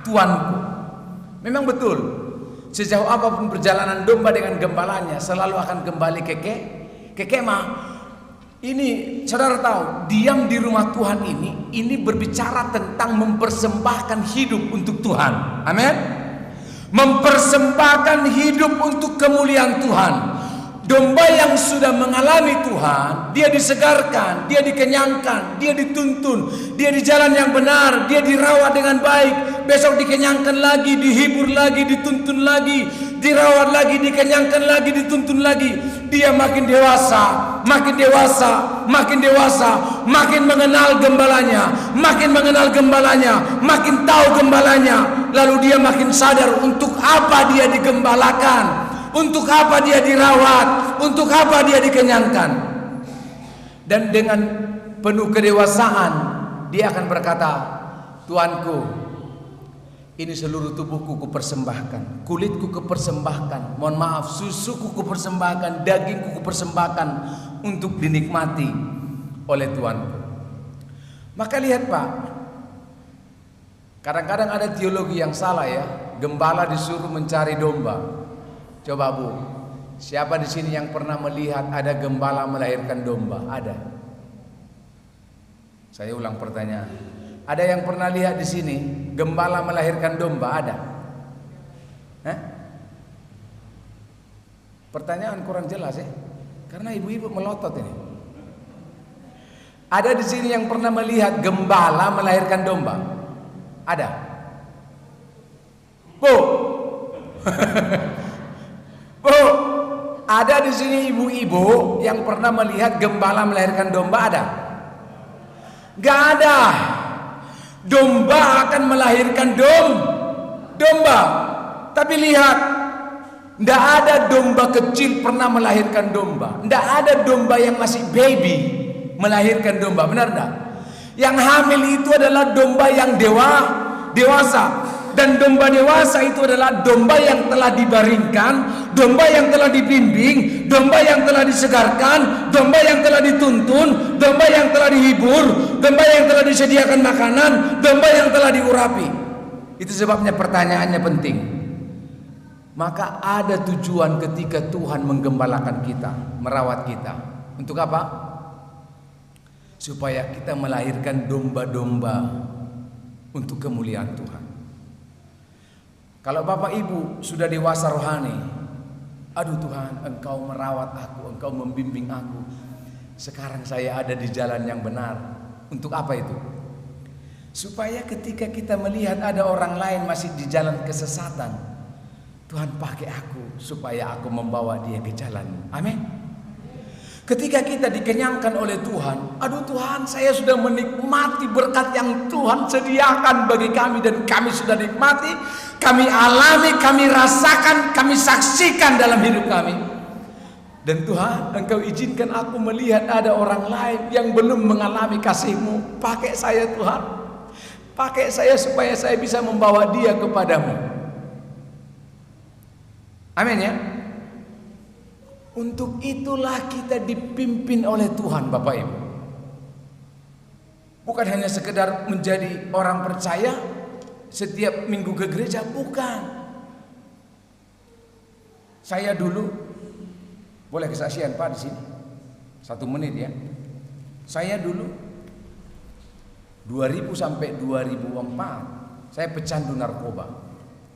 Tuanku. Memang betul, sejauh apapun perjalanan domba dengan gembalanya selalu akan kembali ke kemah. Ini saudara tahu, diam di rumah Tuhan ini berbicara tentang mempersembahkan hidup untuk Tuhan. Amin. Mempersembahkan hidup untuk kemuliaan Tuhan. Domba yang yang sudah mengalami Tuhan, dia disegarkan, dia dikenyangkan, dia dituntun, dia di jalan yang benar, dia dirawat dengan baik. Besok dikenyangkan lagi, dihibur lagi, dituntun lagi, dirawat lagi, dikenyangkan lagi, dituntun lagi. Dia makin dewasa, makin dewasa, makin dewasa, makin mengenal gembalanya, makin mengenal gembalanya, makin tahu gembalanya. Lalu dia makin sadar untuk apa dia digembalakan, untuk apa dia dirawat, untuk apa dia dikenyangkan. Dan dengan penuh kedewasaan dia akan berkata, Tuanku, ini seluruh tubuhku kupersembahkan, kulitku kupersembahkan, mohon maaf, susuku kupersembahkan, dagingku kupersembahkan untuk dinikmati oleh Tuanku. Maka lihat Pak, kadang-kadang ada teologi yang salah ya. Gembala disuruh mencari domba. Coba Bu, siapa di sini yang pernah melihat ada gembala melahirkan domba? Ada? Saya ulang pertanyaan. Ada yang pernah lihat di sini gembala melahirkan domba? Ada? Pertanyaan kurang jelas ya, karena ibu-ibu melotot ini. Ada di sini yang pernah melihat gembala melahirkan domba? Ada? Bu, Bu, ada di sini ibu-ibu yang pernah melihat gembala melahirkan domba? Ada? Gak ada. Domba akan melahirkan domba. Tapi lihat, tidak ada domba kecil pernah melahirkan domba. Tidak ada domba yang masih baby melahirkan domba. Benar tidak? Yang hamil itu adalah domba yang dewasa. Dan domba dewasa itu adalah domba yang telah dibaringkan, domba yang telah dibimbing, domba yang telah disegarkan, domba yang telah dituntun, domba yang telah dihibur, domba yang telah disediakan makanan, domba yang telah diurapi. Itu sebabnya pertanyaannya penting. Maka ada tujuan ketika Tuhan menggembalakan kita, merawat kita. Untuk apa? Supaya kita melahirkan domba-domba untuk kemuliaan Tuhan. Kalau Bapak Ibu sudah dewasa rohani, aduh Tuhan, Engkau merawat aku, Engkau membimbing aku. Sekarang saya ada di jalan yang benar. Untuk apa itu? Supaya ketika kita melihat ada orang lain masih di jalan kesesatan, Tuhan pakai aku supaya aku membawa dia ke jalan. Amin. Ketika kita dikenyangkan oleh Tuhan, aduh Tuhan, saya sudah menikmati berkat yang Tuhan sediakan bagi kami dan kami sudah nikmati, kami alami, kami rasakan, kami saksikan dalam hidup kami. Dan Tuhan, Engkau izinkan aku melihat ada orang lain yang belum mengalami kasih-Mu. Pakai saya Tuhan, pakai saya supaya saya bisa membawa dia kepadamu. Amin ya. Untuk itulah kita dipimpin oleh Tuhan Bapak Ibu. Bukan hanya sekedar menjadi orang percaya setiap minggu ke gereja, bukan. Saya dulu, boleh kesaksian Pak di sini? 1 menit ya. Saya dulu 2000 sampai 2004 saya pecandu narkoba.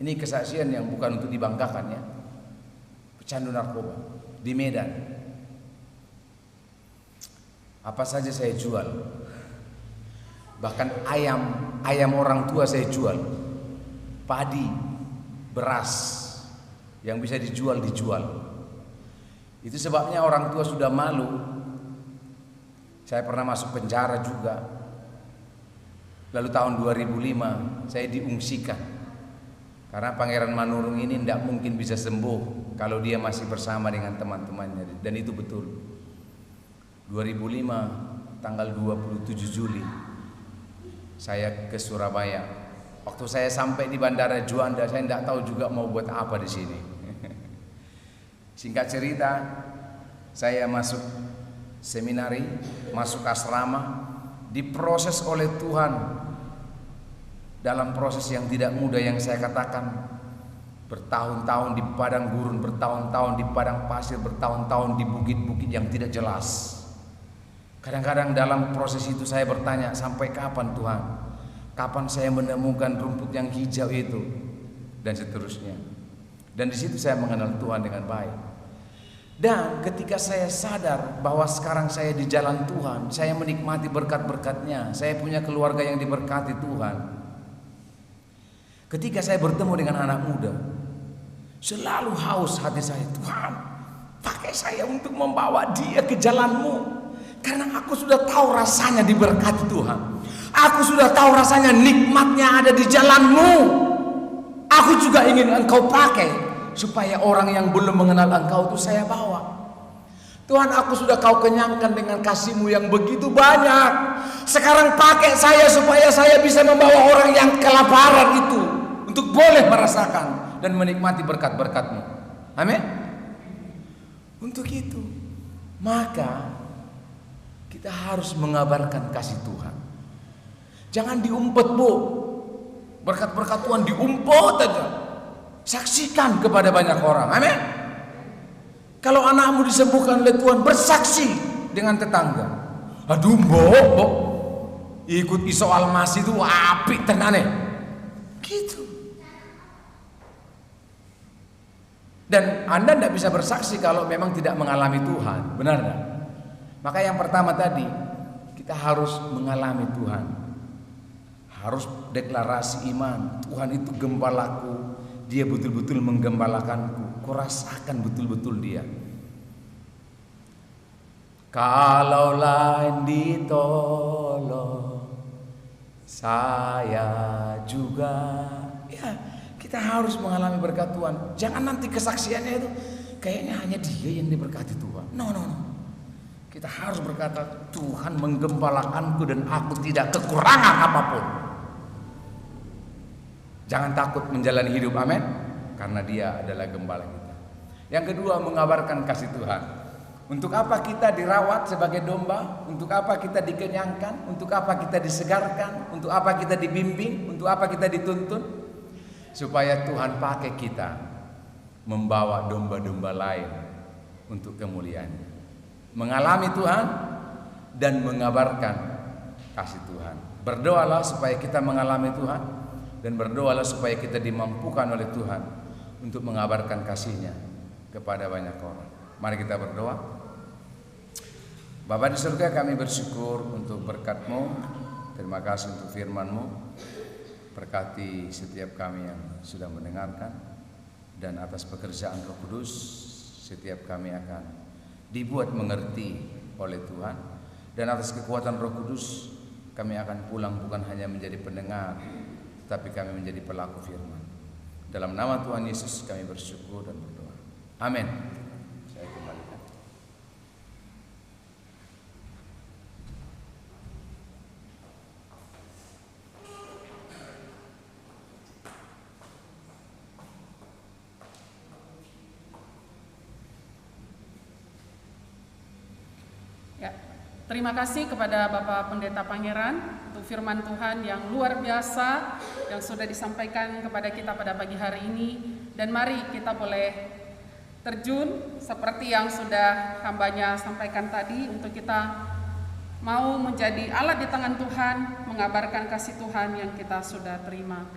Ini kesaksian yang bukan untuk dibanggakan ya. Pecandu narkoba di Medan. Apa saja saya jual. Bahkan ayam orang tua saya jual. Padi, beras yang bisa dijual. Itu sebabnya orang tua sudah malu. Saya pernah masuk penjara juga. Lalu tahun 2005 saya diungsikan. Karena Pangeran Manurung ini tidak mungkin bisa sembuh kalau dia masih bersama dengan teman-temannya. Dan itu betul. 2005 tanggal 27 Juli saya ke Surabaya. Waktu saya sampai di Bandara Juanda, saya tidak tahu juga mau buat apa di sini. Singkat cerita, saya masuk seminari, masuk asrama, diproses oleh Tuhan. Dalam proses yang tidak mudah yang saya katakan, bertahun-tahun di padang gurun, bertahun-tahun di padang pasir, bertahun-tahun di bukit-bukit yang tidak jelas. Kadang-kadang dalam proses itu saya bertanya, sampai kapan Tuhan? Kapan saya menemukan rumput yang hijau itu? Dan seterusnya. Dan di situ saya mengenal Tuhan dengan baik. Dan ketika saya sadar bahwa sekarang saya di jalan Tuhan, saya menikmati berkat-berkatnya, saya punya keluarga yang diberkati Tuhan. Ketika saya bertemu dengan anak muda, selalu haus hati saya, Tuhan, pakai saya untuk membawa dia ke jalan-Mu. Karena aku sudah tahu rasanya diberkati Tuhan. Aku sudah tahu rasanya nikmatnya ada di jalan-Mu. Aku juga ingin Engkau pakai supaya orang yang belum mengenal Engkau itu saya bawa. Tuhan, aku sudah Kau kenyangkan dengan kasih-Mu yang begitu banyak. Sekarang pakai saya supaya saya bisa membawa orang yang kelaparan itu untuk boleh merasakan dan menikmati berkat-berkat-Mu. Amin. Untuk itu, maka kita harus mengabarkan kasih Tuhan. Jangan diumpet, Bu. Berkat-berkat Tuhan diumpet aja. Saksikan kepada banyak orang. Amin. Kalau anakmu disembuhkan oleh Tuhan, bersaksi dengan tetangga. Aduh, Mbok, ikut iso almasi itu apik tenane. Gitu. Dan Anda tidak bisa bersaksi kalau memang tidak mengalami Tuhan. Benar enggak? Maka yang pertama tadi, kita harus mengalami Tuhan. Harus deklarasi iman. Tuhan itu gembalaku. Dia betul-betul menggembalakanku. Ku rasakan betul-betul dia. Kalau lain ditolong, saya juga. Ya, kita harus mengalami berkat Tuhan. Jangan nanti kesaksiannya itu kayaknya hanya dia yang diberkati Tuhan. No. Kita harus berkata, Tuhan menggembalakanku dan aku tidak kekurangan apapun. Jangan takut menjalani hidup, amin. Karena dia adalah gembala kita. Yang kedua, mengabarkan kasih Tuhan. Untuk apa kita dirawat sebagai domba? Untuk apa kita dikenyangkan? Untuk apa kita disegarkan? Untuk apa kita dibimbing? Untuk apa kita dituntun? Supaya Tuhan pakai kita membawa domba-domba lain untuk kemuliaan. Mengalami Tuhan dan mengabarkan kasih Tuhan. Berdoalah supaya kita mengalami Tuhan. Dan berdoalah supaya kita dimampukan oleh Tuhan untuk mengabarkan kasih-Nya kepada banyak orang. Mari kita berdoa. Bapa di surga, kami bersyukur untuk berkat-Mu. Terima kasih untuk firman-Mu. Berkati setiap kami yang sudah mendengarkan. Dan atas pekerjaan Roh Kudus, setiap kami akan dibuat mengerti oleh Tuhan. Dan atas kekuatan Roh Kudus, kami akan pulang bukan hanya menjadi pendengar, tapi kami menjadi pelaku firman. Dalam nama Tuhan Yesus kami bersyukur dan berdoa. Amin. Saya kembalikan. Ya, terima kasih kepada Bapak Pendeta Pangeran untuk firman Tuhan yang luar biasa yang sudah disampaikan kepada kita pada pagi hari ini. Dan mari kita boleh terjun seperti yang sudah hambanya sampaikan tadi, untuk kita mau menjadi alat di tangan Tuhan, mengabarkan kasih Tuhan yang kita sudah terima.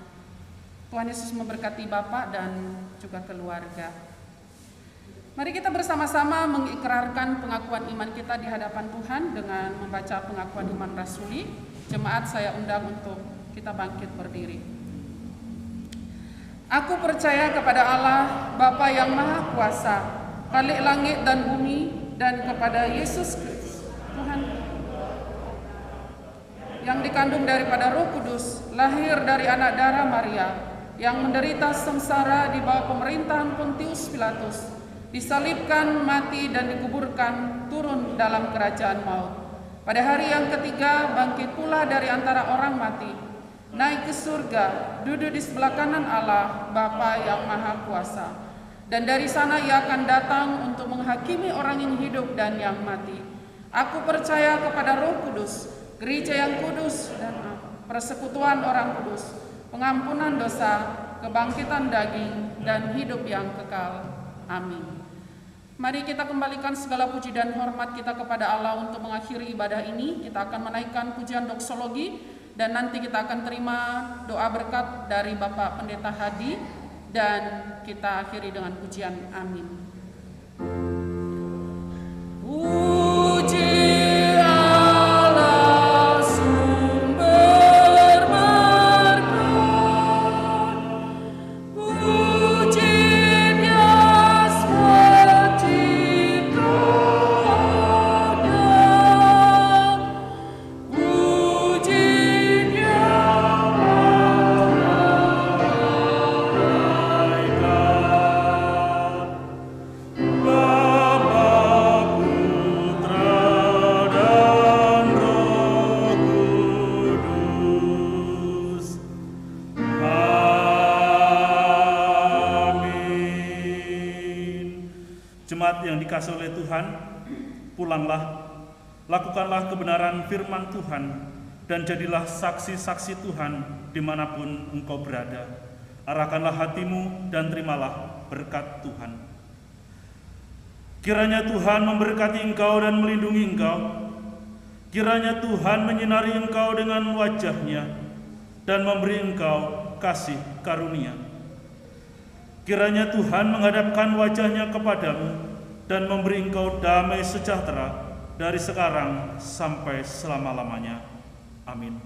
Tuhan Yesus memberkati Bapak dan juga keluarga. Mari kita bersama-sama mengikrarkan pengakuan iman kita di hadapan Tuhan dengan membaca pengakuan iman rasuli. Jemaat, saya undang untuk kita bangkit berdiri. Aku percaya kepada Allah, Bapa yang Maha Kuasa, Khalik langit dan bumi, dan kepada Yesus Kristus, Tuhan, yang dikandung daripada Roh Kudus, lahir dari anak darah Maria, yang menderita sengsara di bawah pemerintahan Pontius Pilatus, disalibkan, mati, dan dikuburkan, turun dalam kerajaan maut. Pada hari yang ketiga bangkit pula dari antara orang mati, naik ke surga, duduk di sebelah kanan Allah, Bapa yang Maha Kuasa. Dan dari sana Ia akan datang untuk menghakimi orang yang hidup dan yang mati. Aku percaya kepada Roh Kudus, gereja yang kudus dan persekutuan orang kudus, pengampunan dosa, kebangkitan daging, dan hidup yang kekal. Amin. Mari kita kembalikan segala puji dan hormat kita kepada Allah untuk mengakhiri ibadah ini. Kita akan menaikkan pujian doksologi dan nanti kita akan terima doa berkat dari Bapak Pendeta Hadi dan kita akhiri dengan pujian amin. dikasihi oleh Tuhan, pulanglah, lakukanlah kebenaran firman Tuhan, dan jadilah saksi-saksi Tuhan dimanapun engkau berada. Arahkanlah hatimu dan terimalah berkat Tuhan. Kiranya Tuhan memberkati engkau dan melindungi engkau. Kiranya Tuhan menyinari engkau dengan wajah-Nya dan memberi engkau kasih karunia. Kiranya Tuhan menghadapkan wajah-Nya kepadamu dan memberi engkau damai sejahtera dari sekarang sampai selama-lamanya. Amin.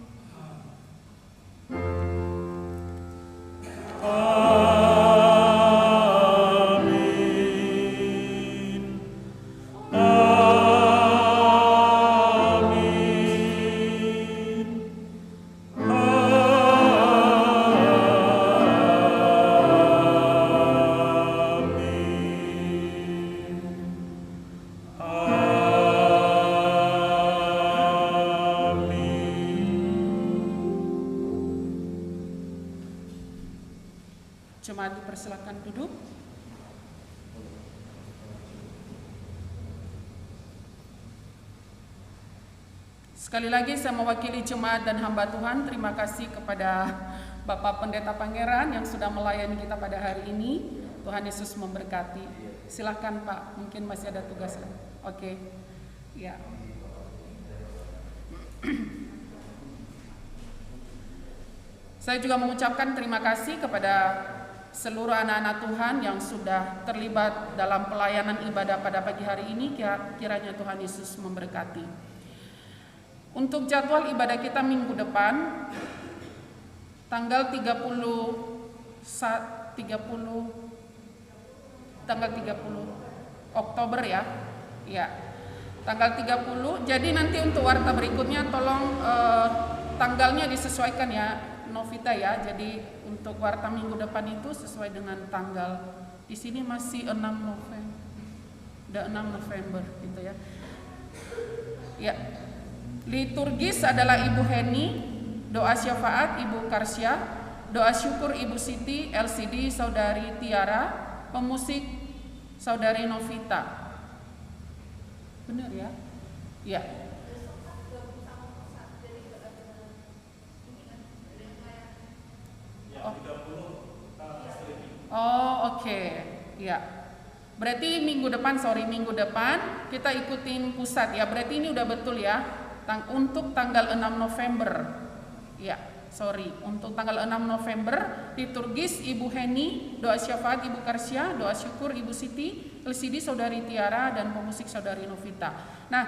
Jemaat dipersilakan duduk. Sekali lagi saya mewakili jemaat dan hamba Tuhan, terima kasih kepada Bapak Pendeta Pangeran yang sudah melayani kita pada hari ini. Tuhan Yesus memberkati. Silakan Pak, mungkin masih ada tugas. Oke. Ya. Saya juga mengucapkan terima kasih kepada seluruh anak-anak Tuhan yang sudah terlibat dalam pelayanan ibadah pada pagi hari ini. Kiranya Tuhan Yesus memberkati. Untuk jadwal ibadah kita minggu depan tanggal 30 Oktober ya. Ya. Tanggal 30. Jadi nanti untuk warta berikutnya tolong tanggalnya disesuaikan ya Novita ya. Jadi untuk warta minggu depan itu sesuai dengan tanggal. Di sini masih 6 November. Udah 6 November gitu ya. Ya. Liturgis adalah Ibu Heni, doa syafaat Ibu Karsya, doa syukur Ibu Siti, LCD Saudari Tiara, pemusik Saudari Novita. Benar ya? Ya. Oh, oke. Ya. Berarti minggu depan kita ikutin pusat ya. Berarti ini udah betul ya. Untuk tanggal 6 November. Ya, untuk tanggal 6 November liturgis Ibu Heni, doa syafaat Ibu Karsya, doa syukur Ibu Siti, LCD Saudari Tiara dan pemusik Saudari Novita. Nah,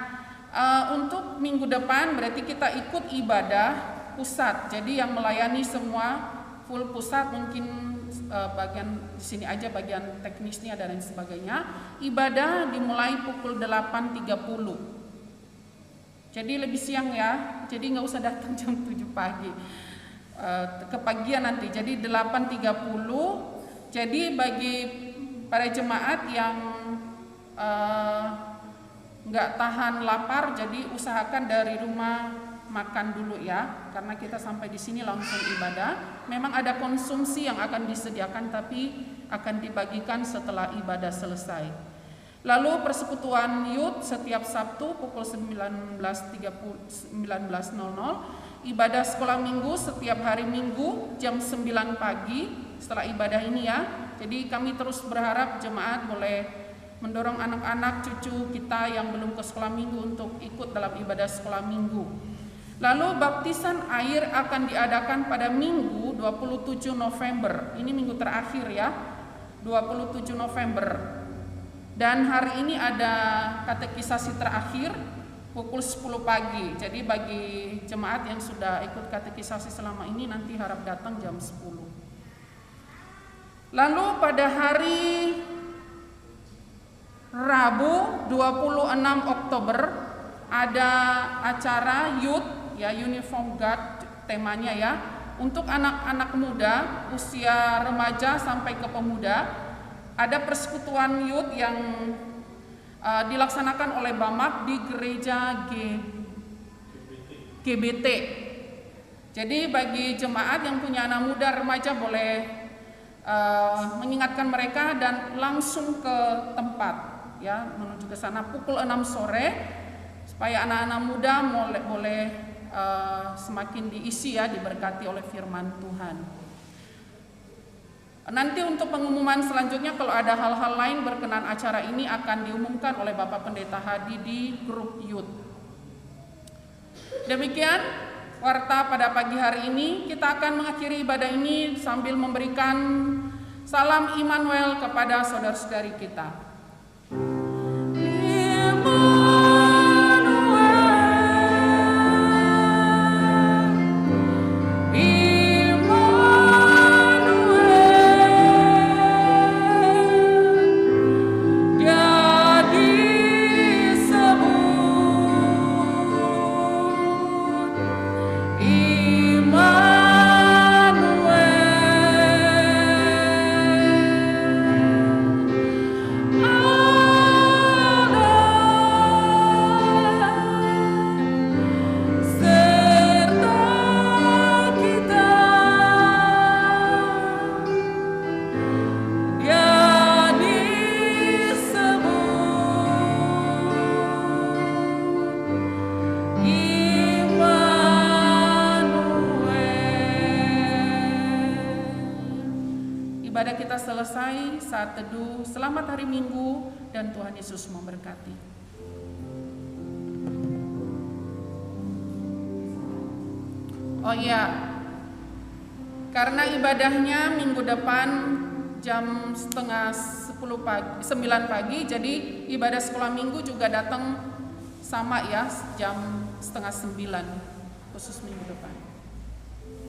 untuk minggu depan berarti kita ikut ibadah pusat. Jadi yang melayani semua full pusat, mungkin bagian di sini aja bagian teknisnya dan lain sebagainya. Ibadah dimulai pukul 8.30. Jadi lebih siang ya. Jadi nggak usah datang jam 7 pagi. Kepagian nanti. Jadi 8.30. Jadi bagi para jemaat yang nggak tahan lapar, jadi usahakan dari rumah makan dulu ya, karena kita sampai di sini langsung ibadah. Memang ada konsumsi yang akan disediakan, tapi akan dibagikan setelah ibadah selesai. Lalu persekutuan youth setiap Sabtu pukul 19.00, ibadah sekolah minggu setiap hari Minggu jam 9 pagi setelah ibadah ini ya. Jadi kami terus berharap jemaat boleh mendorong anak-anak cucu kita yang belum ke sekolah minggu untuk ikut dalam ibadah sekolah minggu. Lalu baptisan air akan diadakan pada Minggu 27 November. Ini minggu terakhir ya, 27 November. Dan hari ini ada katekisasi terakhir pukul 10 pagi. Jadi bagi jemaat yang sudah ikut katekisasi selama ini nanti harap datang jam 10. Lalu pada hari Rabu 26 Oktober ada acara youth ya, Uniform Guard temanya ya, untuk anak-anak muda usia remaja sampai ke pemuda. Ada persekutuan youth yang dilaksanakan oleh Bamak di gereja GBT. Jadi bagi jemaat yang punya anak muda remaja boleh mengingatkan mereka dan langsung ke tempat ya menuju ke sana pukul 6 sore supaya anak-anak muda boleh semakin diisi ya, diberkati oleh firman Tuhan. Nanti untuk pengumuman selanjutnya kalau ada hal-hal lain berkenan acara ini akan diumumkan oleh Bapak Pendeta Hadi di grup youth. Demikian warta pada pagi hari ini. Kita akan mengakhiri ibadah ini sambil memberikan salam Immanuel kepada saudara-saudari kita. Ibadah kita selesai, saat teduh. Selamat hari Minggu dan Tuhan Yesus memberkati. Oh iya, karena ibadahnya minggu depan jam 9 pagi, jadi ibadah sekolah minggu juga datang sama ya, jam 8:30 khusus minggu depan.